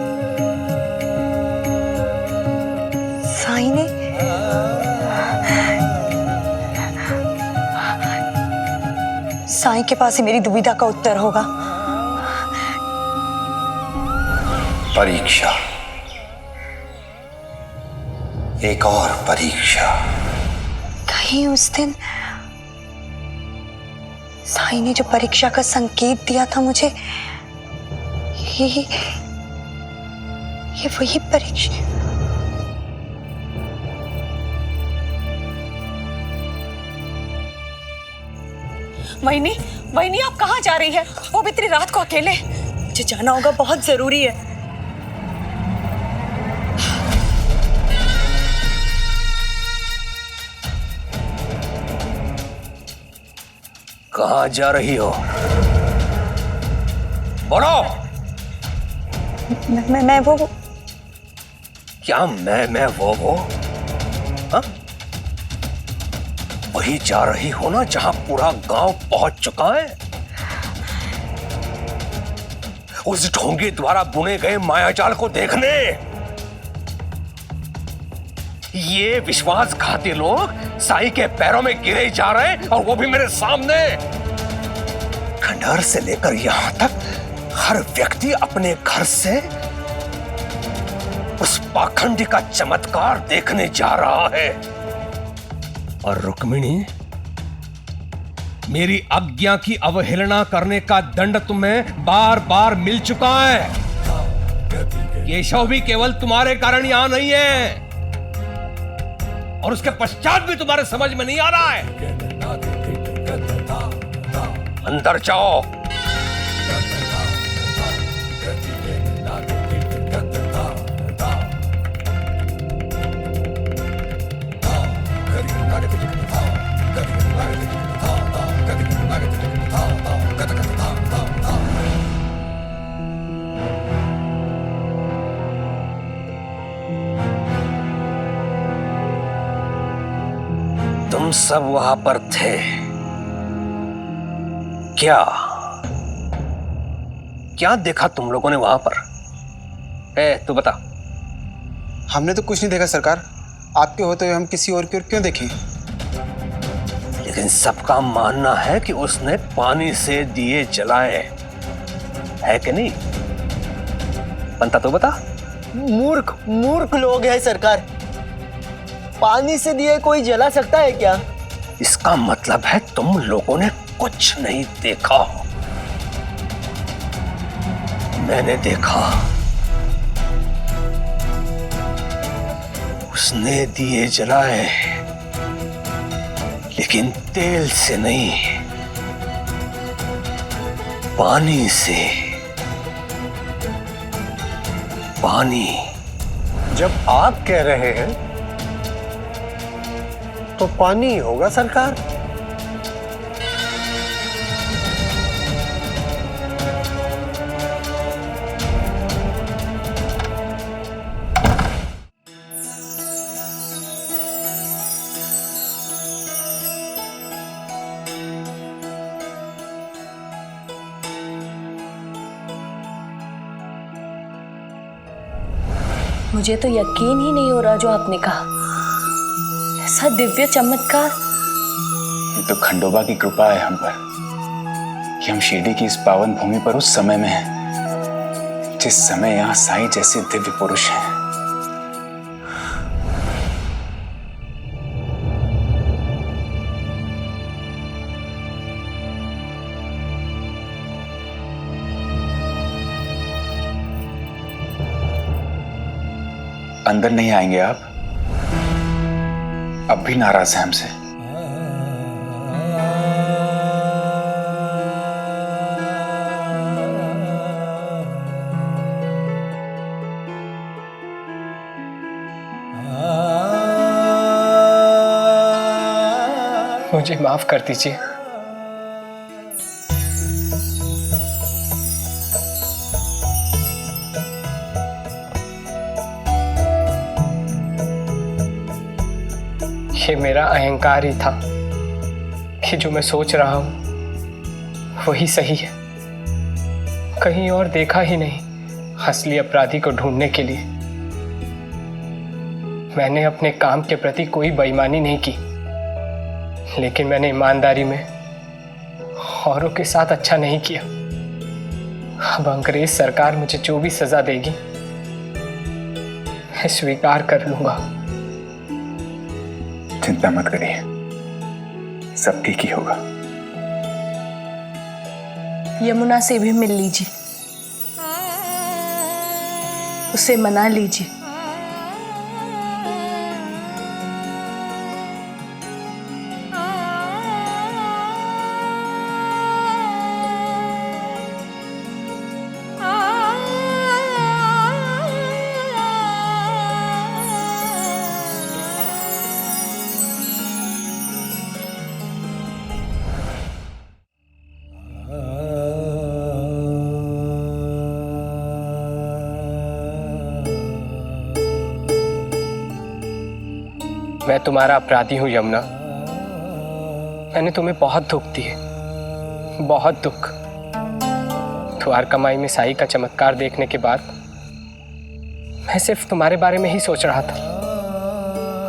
साई ने? साई के पास ही मेरी दुविधा का उत्तर होगा। परीक्षा, एक और परीक्षा। कहीं उस दिन साई ने जो परीक्षा का संकेत दिया था मुझे, ये वही परीक्षा। वैनी, वैनी, आप कहाँ जा रही है? वो भी इतनी रात को अकेले? मुझे जाना होगा, बहुत जरूरी है। कहाँ जा रही हो? बोलो। मैं वो क्या मैं वो? हाँ? वही जा रही हो ना जहां पूरा गांव पहुंच चुका है? उस ढोंगी द्वारा बुने गए मायाजाल को देखने। ये विश्वासघाती लोग साई के पैरों में गिरे जा रहे हैं, और वो भी मेरे सामने। खंडहर से लेकर यहां तक हर व्यक्ति अपने घर से उस पाखंडी का चमत्कार देखने जा रहा है। और रुक्मिणी, मेरी आज्ञा की अवहेलना करने का दंड तुम्हें बार बार मिल चुका है। केशव भी केवल तुम्हारे कारण यहां नहीं है, और उसके पश्चात भी तुम्हारे समझ में नहीं आ रहा है। अंदर जाओ। तुम सब वहां पर थे क्या देखा तुम लोगों ने वहां पर? तू बता। हमने तो कुछ नहीं देखा सरकार। आपके होते हुए हम किसी और की ओर क्यों देखें? लेकिन सबका मानना है कि उसने पानी से दिए जलाए, है कि नहीं? पंता तो बता। मूर्ख लोग हैं सरकार। पानी से दिए कोई जला सकता है क्या? इसका मतलब है तुम लोगों ने कुछ नहीं देखा। मैंने देखा। उसने दिए जलाए, लेकिन तेल से नहीं, पानी से। पानी। जब आप कह रहे हैं तो पानी ही होगा सरकार। मुझे तो यकीन ही नहीं हो रहा जो आपने कहा। ऐसा दिव्य चमत्कार। ये तो खंडोबा की कृपा है हम पर कि हम शिरडी की इस पावन भूमि पर उस समय में हैं जिस समय यहाँ साईं जैसे दिव्य पुरुष हैं। अंदर नहीं आएंगे आप? अब भी नाराज हैं हमसे? मुझे माफ कर दीजिए। ये मेरा अहंकार ही था कि जो मैं सोच रहा हूं वही सही है। कहीं और देखा ही नहीं असली अपराधी को ढूंढने के लिए। मैंने अपने काम के प्रति कोई बेईमानी नहीं की, लेकिन मैंने ईमानदारी में औरों के साथ अच्छा नहीं किया। अब अंग्रेज सरकार मुझे जो भी सजा देगी मैं स्वीकार कर लूंगा। चिंता मत करिए, सब ठीक ही होगा। यमुना से भी मिल लीजिए, उसे मना लीजिए। मैं तुम्हारा अपराधी हूं यमुना। मैंने तुम्हें बहुत दुख दिए, बहुत दुख। द्वारकामाई में साई का चमत्कार देखने के बाद मैं सिर्फ तुम्हारे बारे में ही सोच रहा था।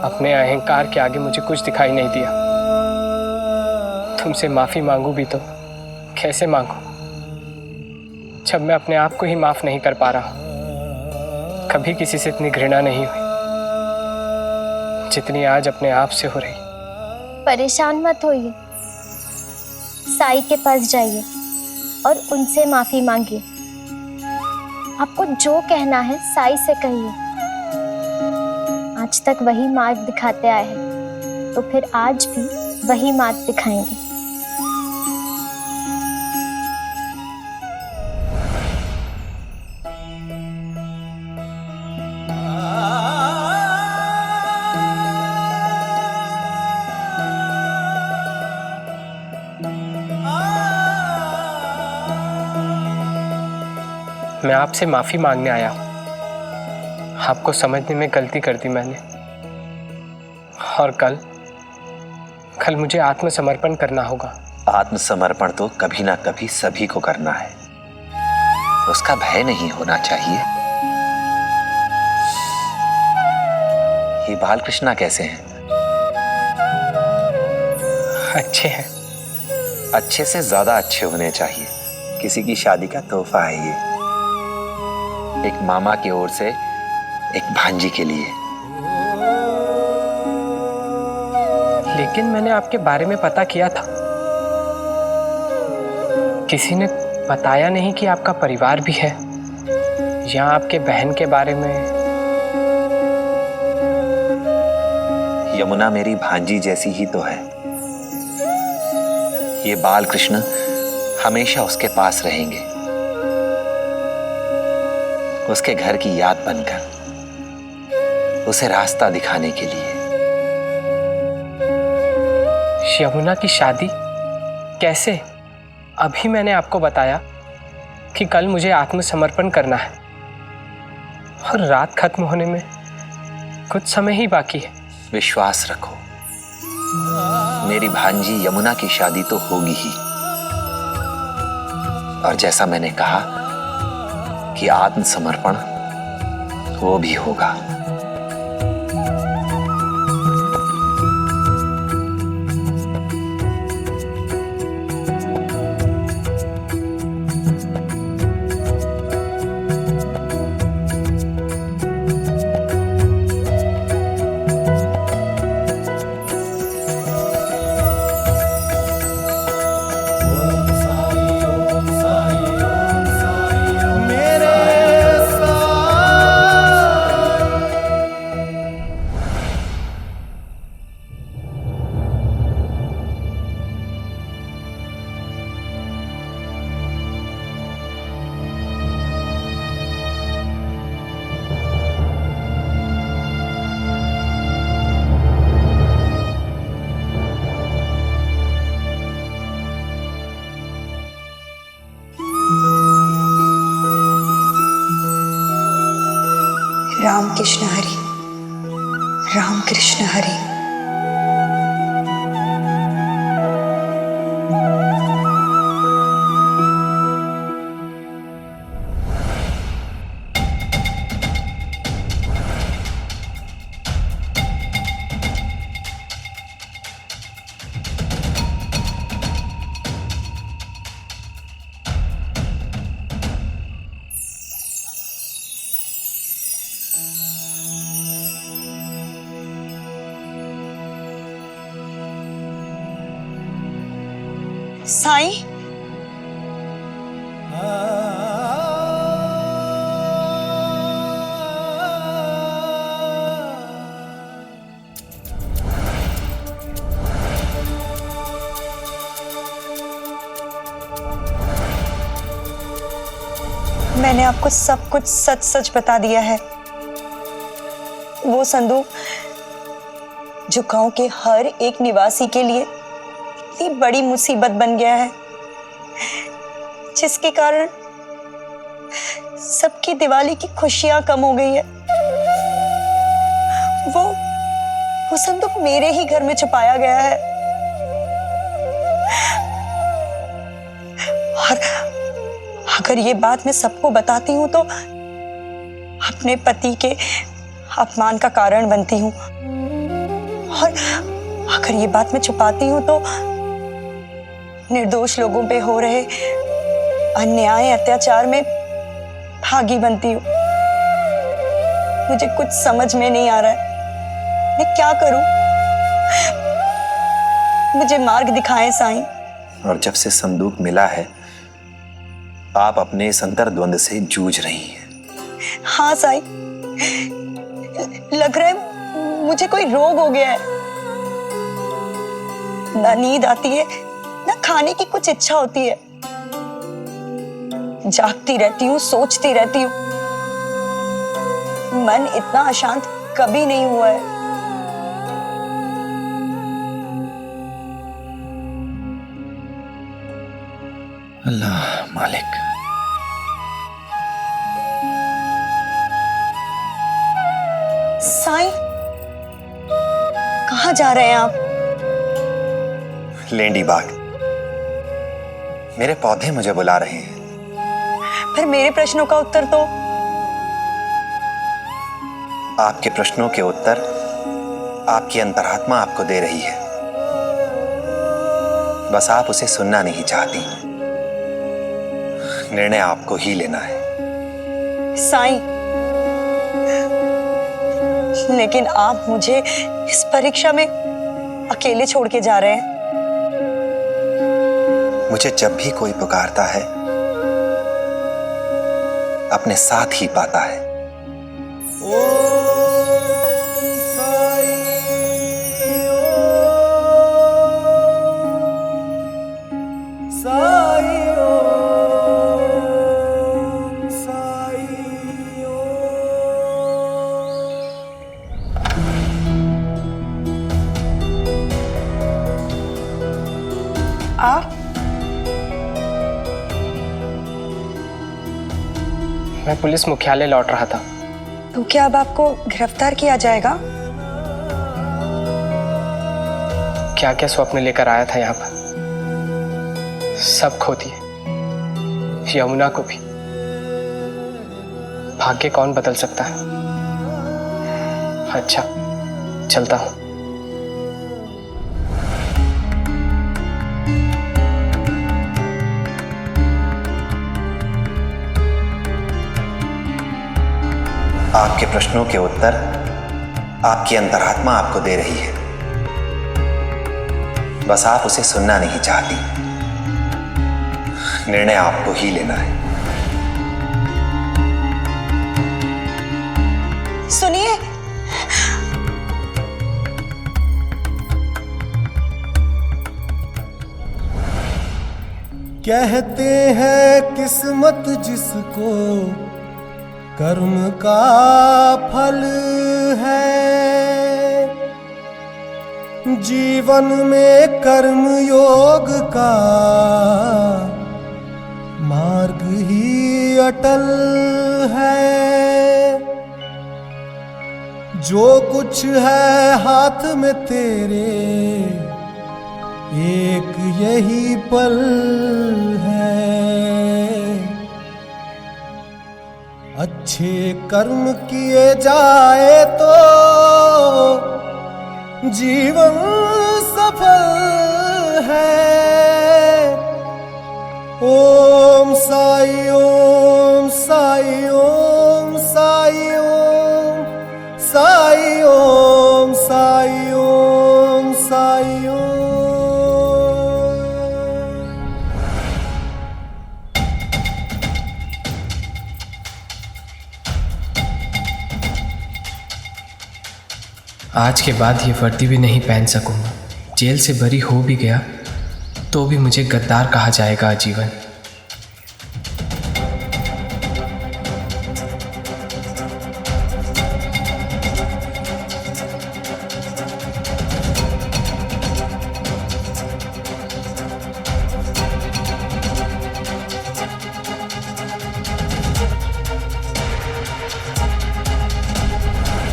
अपने अहंकार के आगे मुझे कुछ दिखाई नहीं दिया। तुमसे माफी मांगू भी तो कैसे मांगू जब मैं अपने आप को ही माफ नहीं कर पा रहा। कभी किसी से इतनी घृणा नहीं हुई जितनी आज अपने आप से हो रही। परेशान मत होइए, साई के पास जाइए और उनसे माफी मांगिए। आपको जो कहना है साई से कहिए। आज तक वही मार्ग दिखाते आए हैं, तो फिर आज भी वही मार्ग दिखाएंगे। मैं आपसे माफी मांगने आया हूं। आपको समझने में गलती कर दी मैंने, और कल मुझे आत्मसमर्पण करना होगा। आत्मसमर्पण तो कभी ना कभी सभी को करना है, उसका भय नहीं होना चाहिए। ये बालकृष्णा कैसे हैं? अच्छे हैं। अच्छे से ज्यादा अच्छे होने चाहिए। किसी की शादी का तोहफा है ये, एक मामा की ओर से एक भांजी के लिए। लेकिन मैंने आपके बारे में पता किया था, किसी ने बताया नहीं कि आपका परिवार भी है, या आपके बहन के बारे में। यमुना मेरी भांजी जैसी ही तो है। ये बालकृष्ण हमेशा उसके पास रहेंगे, उसके घर की याद बनकर, उसे रास्ता दिखाने के लिए। यमुना की शादी कैसे? अभी मैंने आपको बताया कि कल मुझे आत्मसमर्पण करना है और रात खत्म होने में कुछ समय ही बाकी है। विश्वास रखो, मेरी भांजी यमुना की शादी तो होगी ही, और जैसा मैंने कहा कि आत्मसमर्पण वो भी होगा। राम कृष्ण हरि, राम कृष्ण हरि। साईं, मैंने आपको सब कुछ सच सच बता दिया है। वो संदूक जो गांव के हर एक निवासी के लिए इतनी बड़ी मुसीबत बन गया है, जिसके कारण सबकी दिवाली की खुशियां कम हो गई है। वो संदूक मेरे ही घर में छुपाया गया है, और अगर ये बात मैं सबको बताती हूँ तो अपने पति के अपमान का कारण बनती हूँ, और अगर ये बात मैं छुपाती हूँ तो निर्दोष लोगों पे हो रहे अन्याय अत्याचार में भागी बनती हूँ। मुझे कुछ समझ में नहीं आ रहा है, मैं क्या करूं? मुझे मार्ग दिखाएं साईं। और जब से संदूक मिला है, आप अपने इस अंतर्द्वंद से जूझ रही हैं। हाँ साईं, लग रहा है मुझे कोई रोग हो गया है। ना नींद आती है, ना खाने की कुछ इच्छा होती है। जागती रहती हूँ, सोचती रहती हूँ। मन इतना अशांत कभी नहीं हुआ है। अल्लाह मालिक। साईं, कहाँ जा रहे हैं आप? लेंडी बाग। मेरे पौधे मुझे बुला रहे हैं। फिर मेरे प्रश्नों का उत्तर तो? आपके प्रश्नों के उत्तर आपकी अंतरात्मा आपको दे रही है, बस आप उसे सुनना नहीं चाहती। निर्णय आपको ही लेना है। साईं, लेकिन आप मुझे इस परीक्षा में अकेले छोड़ के जा रहे हैं। मुझे जब भी कोई पुकारता है, अपने साथ ही पाता है। मैं पुलिस मुख्यालय लौट रहा था। तो क्या अब आपको गिरफ्तार किया जाएगा? क्या क्या स्वप्न लेकर आया था यहाँ पर, सब खो दिए, यमुना को भी। भाग्य कौन बदल सकता है? अच्छा, चलता हूँ। आपके प्रश्नों के उत्तर आपकी अंतरात्मा आपको दे रही है, बस आप उसे सुनना नहीं चाहती। निर्णय आपको ही लेना है। सुनिए, कहते हैं किस्मत जिसको कर्म का फल है, जीवन में कर्म योग का मार्ग ही अटल है। जो कुछ है हाथ में तेरे, एक यही पल है। अच्छे कर्म किए जाए तो जीवन सफल है। ओम साई ओम साई ओम साई ओम साई ओम साई ओम साई ओम। आज के बाद ये वर्दी भी नहीं पहन सकूंगा। जेल से बरी हो भी गया तो भी मुझे गद्दार कहा जाएगा आजीवन।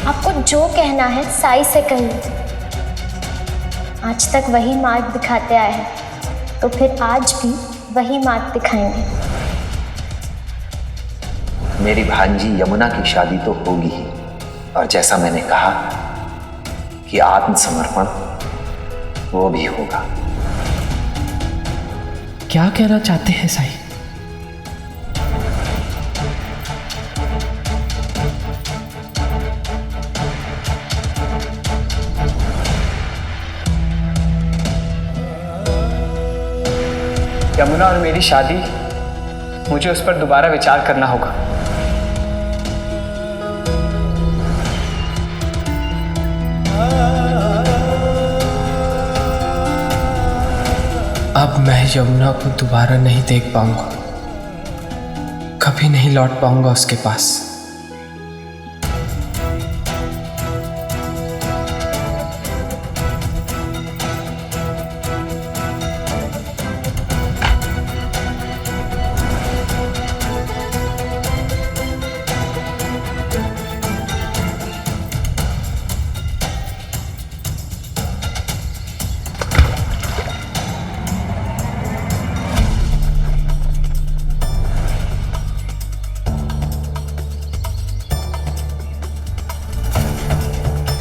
आपको जो कहना है साई से कहिए। आज तक वही मार्ग दिखाते आए हैं, तो फिर आज भी वही मार्ग दिखाएंगे। मेरी भांजी यमुना की शादी तो होगी ही, और जैसा मैंने कहा कि आत्मसमर्पण वो भी होगा। क्या कहना चाहते हैं साई? यमुना और मेरी शादी, मुझे उस पर दोबारा विचार करना होगा। अब मैं यमुना को दोबारा नहीं देख पाऊंगा, कभी नहीं लौट पाऊंगा उसके पास।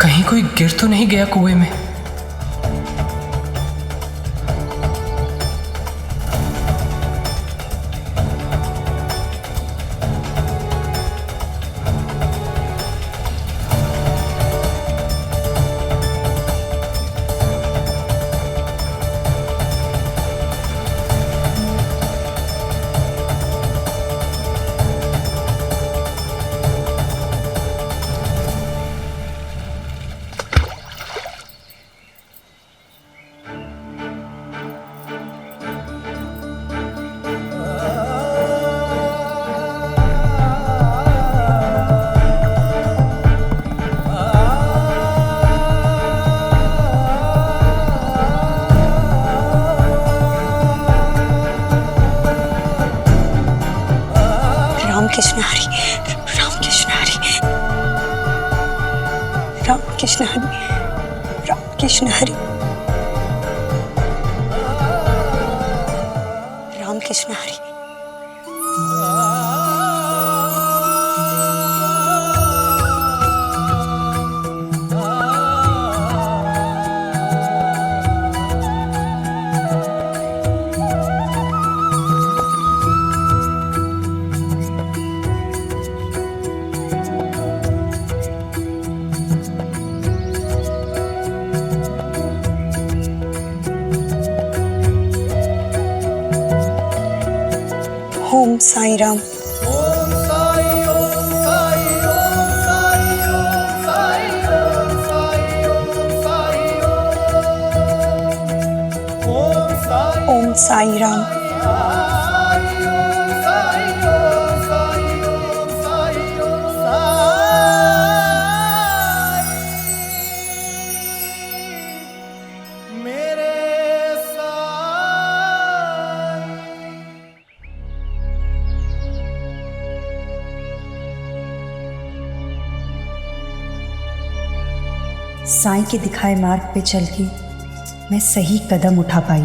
कहीं कोई गिर तो नहीं गया कुएं में? राम कृष्ण हरि, राम कृष्ण हरि, राम कृष्ण हरि। ओम साई राम। ओम साई राम। साईं के दिखाए मार्ग पे चल के मैं सही कदम उठा पाई।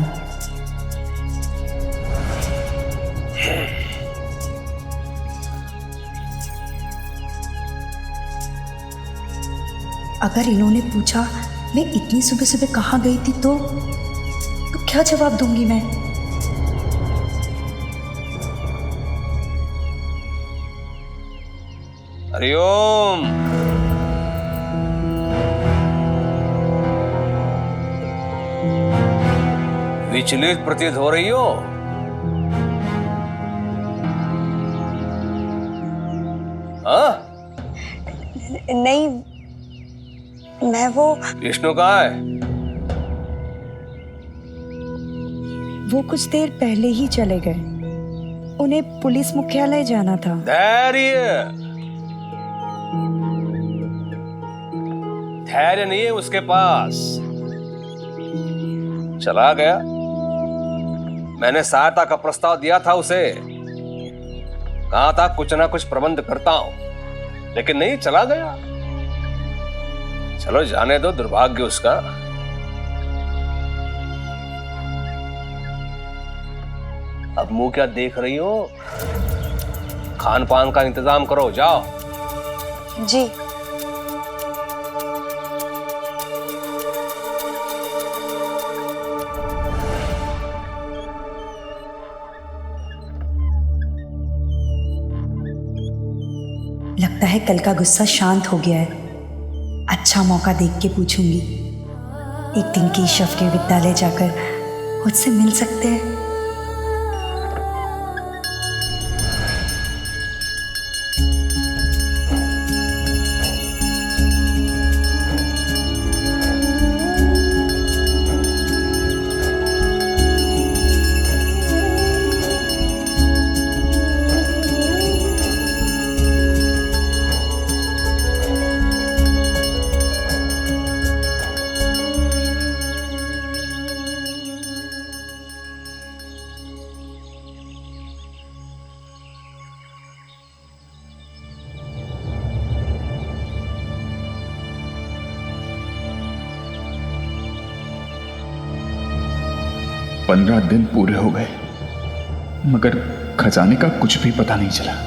अगर इन्होंने पूछा मैं इतनी सुबह सुबह कहाँ गई थी तो क्या जवाब दूंगी मैं? हरिओम। विचलित प्रतीत हो रही हो? हाँ? नहीं, मैं वो विष्णु कहाँ है? वो कुछ देर पहले ही चले गए, उन्हें पुलिस मुख्यालय जाना था। धैर्य नहीं है उसके पास, चला गया। मैंने सहायता का प्रस्ताव दिया था उसे, कहा था कुछ ना कुछ प्रबंध करता हूं, लेकिन नहीं, चला गया। चलो जाने दो, दुर्भाग्य उसका। अब मुंह क्या देख रही हो? खान पान का इंतजाम करो, जाओ। जी। लगता है कल का गुस्सा शांत हो गया है। अच्छा मौका देख के पूछूंगी, एक दिन केशव के विद्यालय जाकर मुझसे मिल सकते हैं? पंद्रह दिन पूरे हो गए मगर खजाने का कुछ भी पता नहीं चला।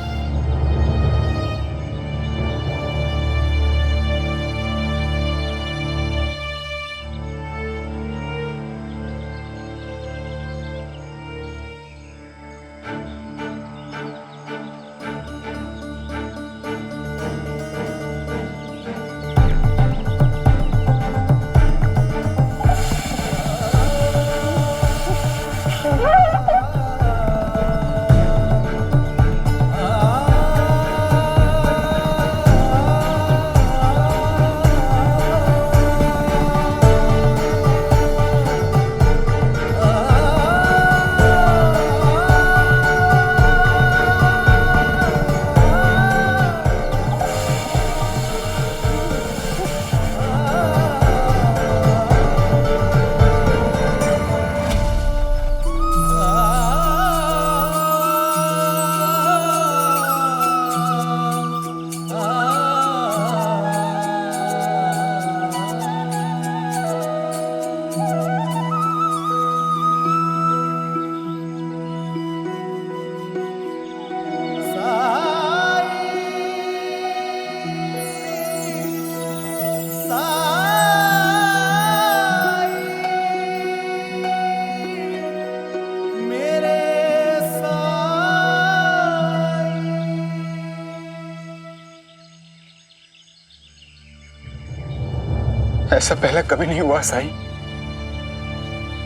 ऐसा पहले कभी नहीं हुआ साईं।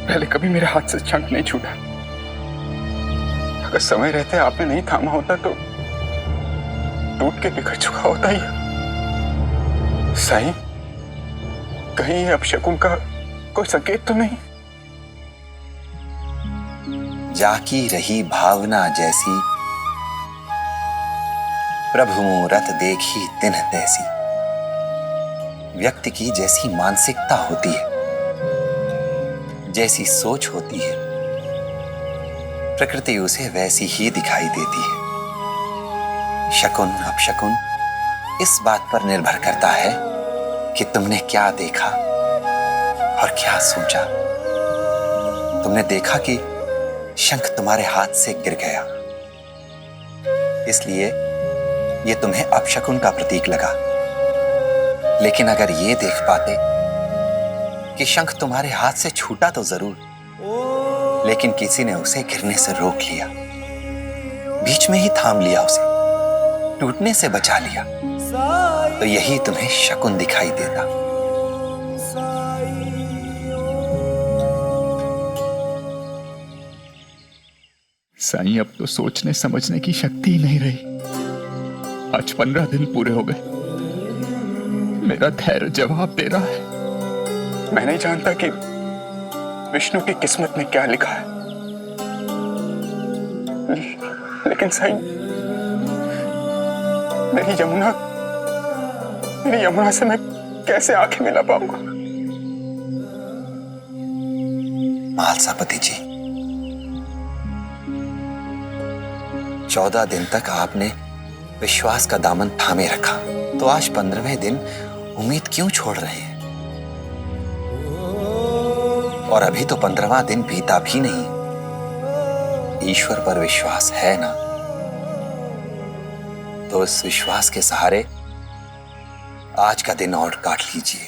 पहले कभी मेरे हाथ से शंख नहीं छूटा। अगर समय रहते आपने नहीं थामा होता तो टूट के बिखर चुका होता ही। साईं, कहीं अपशकुन का कोई संकेत तो नहीं? जाकी रही भावना जैसी, प्रभु मुहूर्त देखी दिन तैसी। व्यक्ति की जैसी मानसिकता होती है, जैसी सोच होती है, प्रकृति उसे वैसी ही दिखाई देती है। शकुन अपशकुन इस बात पर निर्भर करता है कि तुमने क्या देखा और क्या सोचा। तुमने देखा कि शंख तुम्हारे हाथ से गिर गया, इसलिए यह तुम्हें अपशकुन का प्रतीक लगा। लेकिन अगर ये देख पाते कि शंख तुम्हारे हाथ से छूटा तो जरूर, लेकिन किसी ने उसे गिरने से रोक लिया, बीच में ही थाम लिया, उसे टूटने से बचा लिया, तो यही तुम्हें शकुन दिखाई देता। साईं, अब तो सोचने समझने की शक्ति ही नहीं रही। आज 15 दिन पूरे हो गए। मेरा धैर्य जवाब दे रहा है। मैं नहीं जानता कि विष्णु की किस्मत में क्या लिखा है, लेकिन साईं, मेरी यमुना से मैं कैसे आंखें मिला पाऊंगा? महालसापति जी, 14 दिन तक आपने विश्वास का दामन थामे रखा, तो आज 15वें दिन उम्मीद क्यों छोड़ रहे हैं? और अभी तो 15वां दिन बीता भी नहीं। ईश्वर पर विश्वास है ना, तो इस विश्वास के सहारे आज का दिन और काट लीजिए।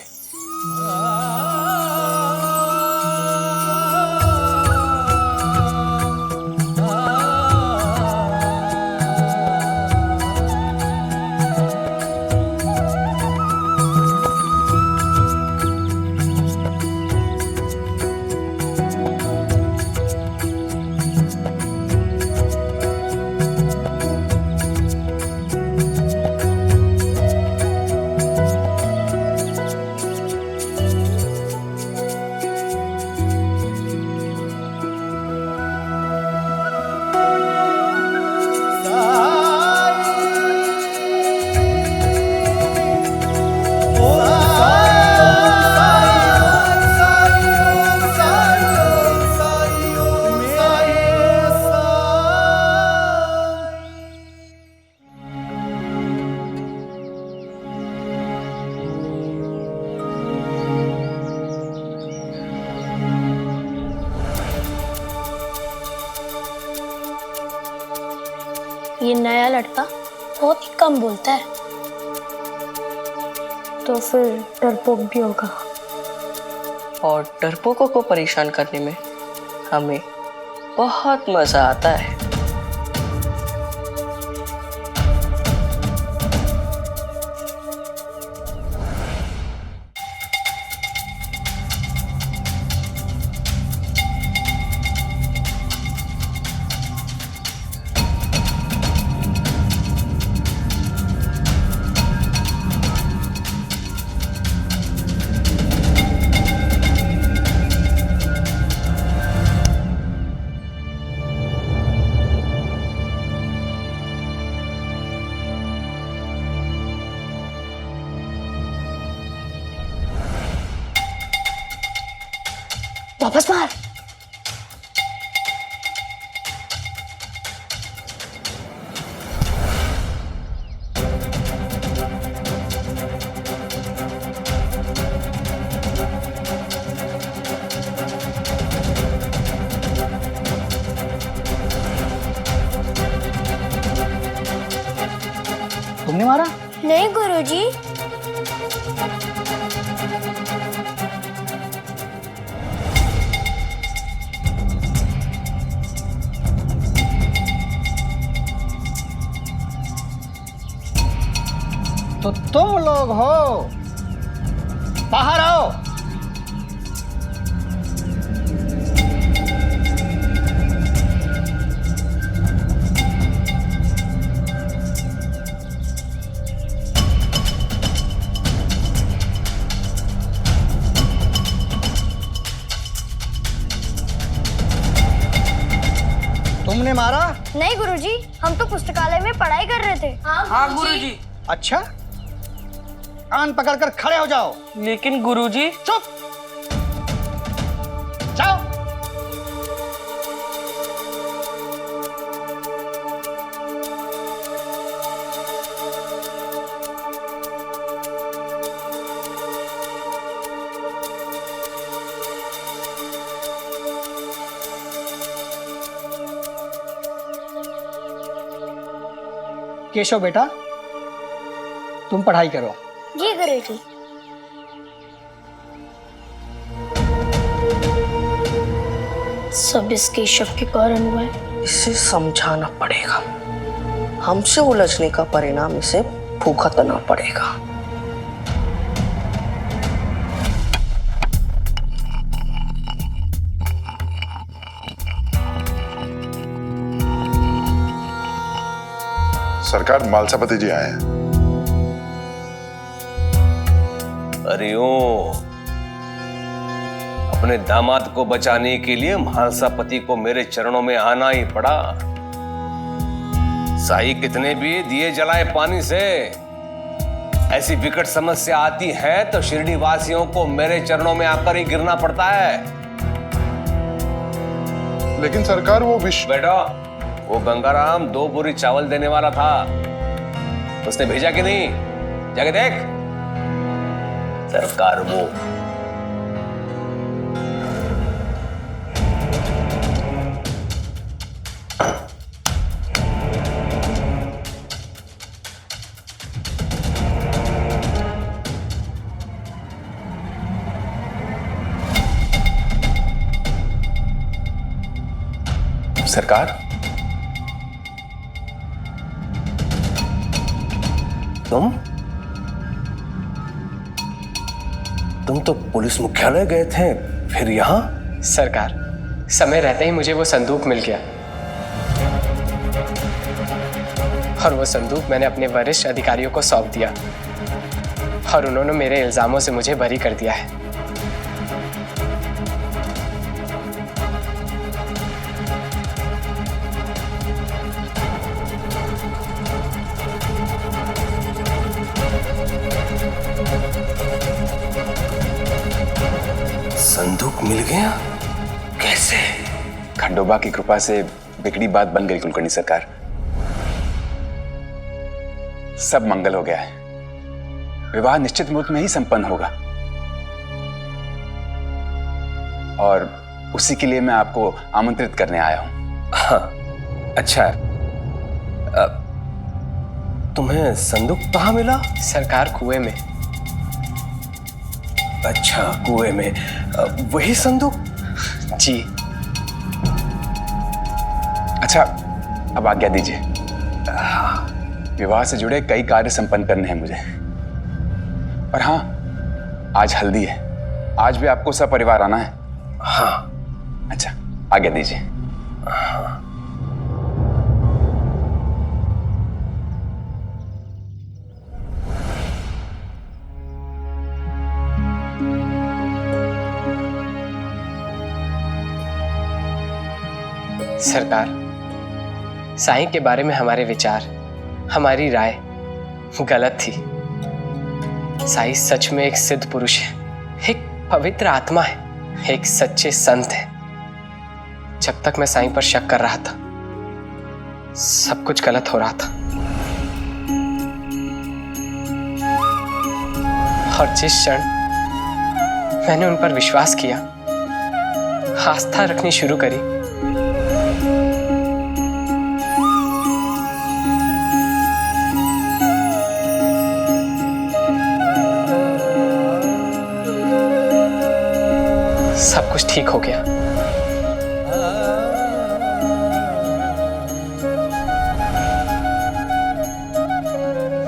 ये नया लड़का बहुत ही कम बोलता है, तो फिर डरपोक भी होगा। और डरपोकों को परेशान करने में हमें बहुत मजा आता है। वापस मार। तुमने मारा? नहीं गुरुजी। तो तुम लोग हो बाहर आओ। तुमने मारा? नहीं गुरुजी, हम तो पुस्तकालय में पढ़ाई कर रहे थे। हाँ गुरुजी। अच्छा, कान पकड़कर खड़े हो जाओ। लेकिन गुरुजी। चुप, जाओ। केशव बेटा, तुम पढ़ाई करो। जी गुरुजी। सब इस केशव के कारण हुआ है। इसे समझाना पड़ेगा। हमसे उलझने का परिणाम इसे भुगतना पड़ेगा। सरकार, मालसापति जी आए हैं। अरे ओ, अपने दामाद को बचाने के लिए मालसापति को मेरे चरणों में आना ही पड़ा। साई कितने भी दिए जलाए पानी से, ऐसी विकट समस्या आती है तो शिरडी वासियों को मेरे चरणों में आकर ही गिरना पड़ता है। लेकिन सरकार, वो बेटा, वो गंगाराम 2 बोरी चावल देने वाला था, उसने भेजा कि नहीं? जाके देख। सरकार वो सरकार, तुम तो पुलिस मुख्यालय गए थे, फिर यहाँ? सरकार, समय रहते ही मुझे वो संदूक मिल गया और वो संदूक मैंने अपने वरिष्ठ अधिकारियों को सौंप दिया और उन्होंने मेरे इल्जामों से मुझे बरी कर दिया है। संदूक मिल गया? कैसे? खंडोबा की कृपा से बिगड़ी बात बन गई कुलकर्णी सरकार। सब मंगल हो गया है। विवाह निश्चित मुहूर्त में ही संपन्न होगा और उसी के लिए मैं आपको आमंत्रित करने आया हूं। हाँ, अच्छा। तुम्हें संदूक कहाँ मिला? सरकार, कुएं में। अच्छा, कुएं में। वही संदूक? जी। अच्छा, अब आज्ञा दीजिए। विवाह से जुड़े कई कार्य संपन्न करने हैं मुझे। और हाँ, आज हल्दी है। आज भी आपको सपरिवार आना है। हाँ। अच्छा, आज्ञा दीजिए। हाँ। सरकार, साईं के बारे में हमारे विचार, हमारी राय गलत थी। साईं सच में एक सिद्ध पुरुष है, एक पवित्र आत्मा है, एक सच्चे संत है। जब तक मैं साईं पर शक कर रहा था, सब कुछ गलत हो रहा था। और जिस क्षण मैंने उन पर विश्वास किया, आस्था रखनी शुरू करी, सब कुछ ठीक हो गया।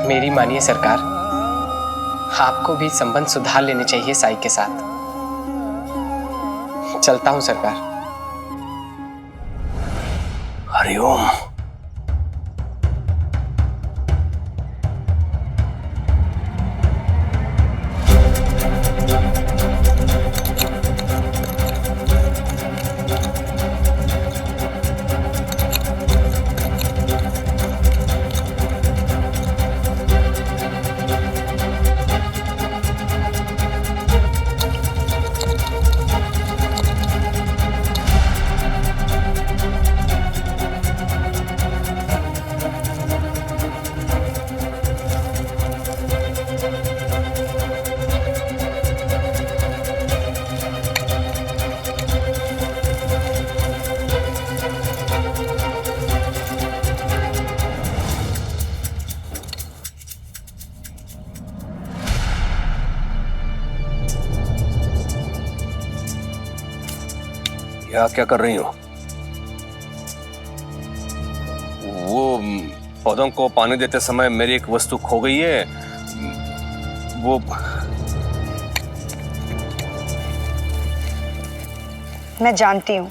मेरी मानिए सरकार, आपको भी संबंध सुधार लेने चाहिए साई के साथ। चलता हूं सरकार। हरिओम। क्या कर रही हो? वो पौधों को पानी देते समय मेरी एक वस्तु खो गई है। वो मैं जानती हूँ।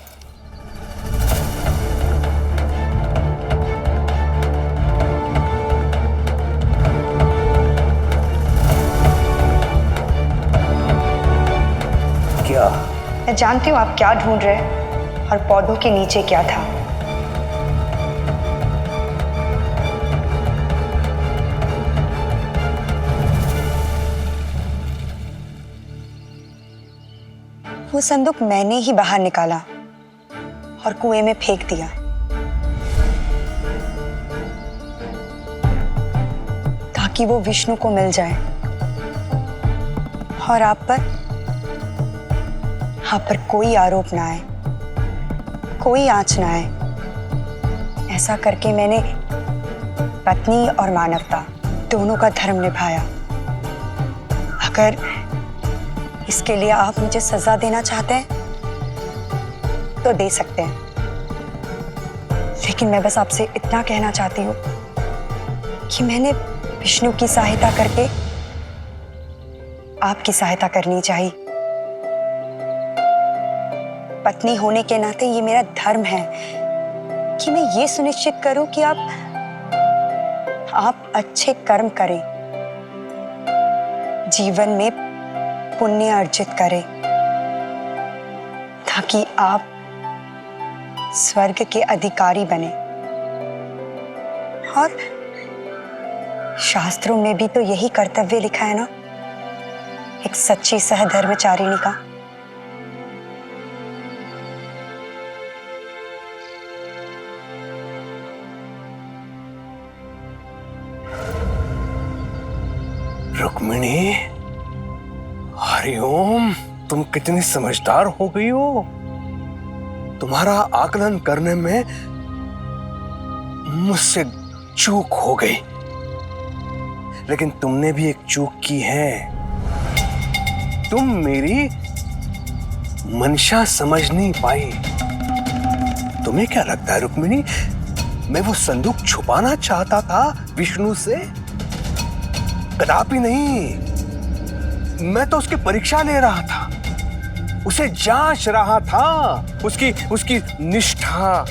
क्या? मैं जानती हूँ आप क्या ढूंढ रहे हैं और पौधों के नीचे क्या था। वो संदूक मैंने ही बाहर निकाला और कुएं में फेंक दिया। ताकि वो विष्णु को मिल जाए और आप पर कोई आरोप ना आए, कोई आंच ना आए। ऐसा करके मैंने पत्नी और मानवता दोनों का धर्म निभाया। अगर इसके लिए आप मुझे सजा देना चाहते हैं तो दे सकते हैं, लेकिन मैं बस आपसे इतना कहना चाहती हूँ कि मैंने विष्णु की सहायता करके आपकी सहायता करनी चाहिए। पत्नी होने के नाते ये मेरा धर्म है कि मैं ये सुनिश्चित करूं कि आप अच्छे कर्म करें, जीवन में पुण्य अर्जित करें, ताकि आप स्वर्ग के अधिकारी बने। और शास्त्रों में भी तो यही कर्तव्य लिखा है ना, एक सच्ची सहधर्मचारिणी का। रुक्मिणी, हरिओम, तुम कितनी समझदार हो गई हो। तुम्हारा आकलन करने में मुझसे चूक हो गई, लेकिन तुमने भी एक चूक की है। तुम मेरी मंशा समझ नहीं पाई। तुम्हें क्या लगता है रुक्मिणी, मैं वो संदूक छुपाना चाहता था विष्णु से? कदापि नहीं। मैं तो उसकी परीक्षा ले रहा था, उसे जांच रहा था, उसकी निष्ठा।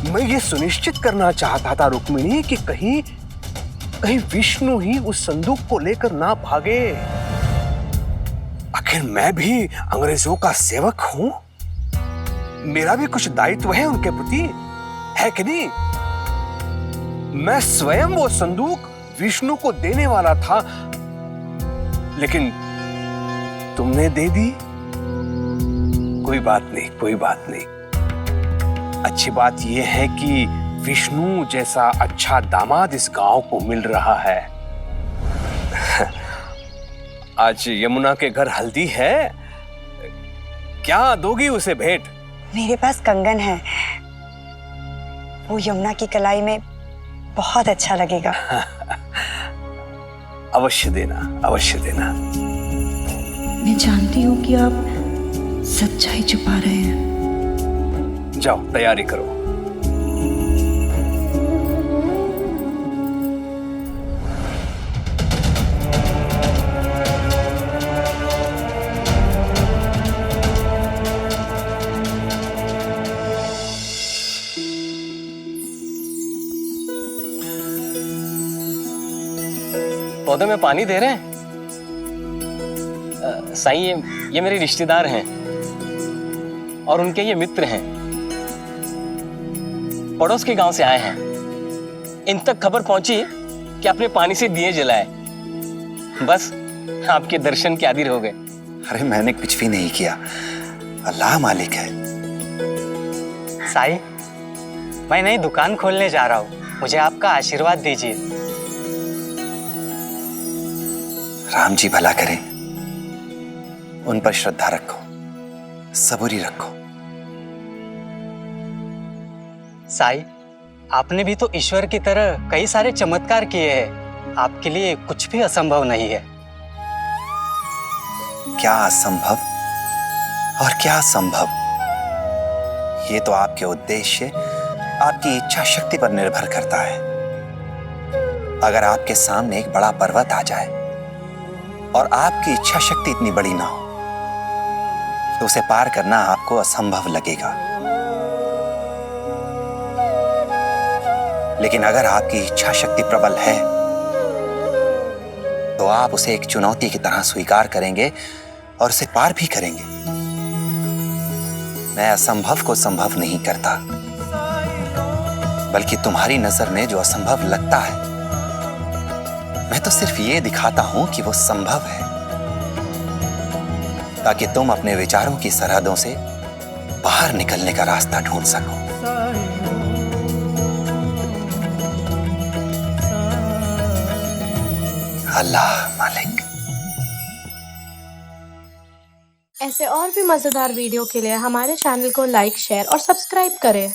मैं ये सुनिश्चित करना चाहता था रुक्मिणी कि कहीं विष्णु ही उस संदूक को लेकर ना भागे। आखिर मैं भी अंग्रेजों का सेवक हूं, मेरा भी कुछ दायित्व है उनके प्रति, है कि नहीं? मैं स्वयं वो संदूक विष्णु को देने वाला था, लेकिन तुमने दे दी। कोई बात नहीं, कोई बात नहीं। अच्छी बात यह है कि विष्णु जैसा अच्छा दामाद इस गांव को मिल रहा है। आज यमुना के घर हल्दी है, क्या दोगी उसे भेंट? मेरे पास कंगन है, वो यमुना की कलाई में बहुत अच्छा लगेगा। अवश्य देना, अवश्य देना। मैं जानती हूँ कि आप सच्चाई छुपा रहे हैं। जाओ तैयारी करो। पौधों में पानी दे रहे हैं? साईं, ये मेरे रिश्तेदार हैं और उनके ये मित्र हैं। पड़ोस के गांव से आए हैं। इन तक खबर पहुंची कि आपने पानी से दिए जलाए। बस आपके दर्शन के आदि हो गए। अरे मैंने कुछ भी नहीं किया, अल्लाह मालिक है। साईं, मैं नई दुकान खोलने जा रहा हूँ, मुझे आपका आशीर्वाद दीजिए। राम जी भला करें, उन पर श्रद्धा रखो, सबूरी रखो। साईं, आपने भी तो ईश्वर की तरह कई सारे चमत्कार किए हैं, आपके लिए कुछ भी असंभव नहीं है। क्या असंभव और क्या संभव, ये तो आपके उद्देश्य, आपकी इच्छा शक्ति पर निर्भर करता है। अगर आपके सामने एक बड़ा पर्वत आ जाए और आपकी इच्छा शक्ति इतनी बड़ी ना हो तो उसे पार करना आपको असंभव लगेगा। लेकिन अगर आपकी इच्छा शक्ति प्रबल है तो आप उसे एक चुनौती की तरह स्वीकार करेंगे और उसे पार भी करेंगे। मैं असंभव को संभव नहीं करता, बल्कि तुम्हारी नजर में जो असंभव लगता है, मैं तो सिर्फ ये दिखाता हूं कि वो संभव है, ताकि तुम अपने विचारों की सरहदों से बाहर निकलने का रास्ता ढूंढ सको। अल्लाह मालिक। ऐसे और भी मजेदार वीडियो के लिए हमारे चैनल को लाइक, शेयर और सब्सक्राइब करें।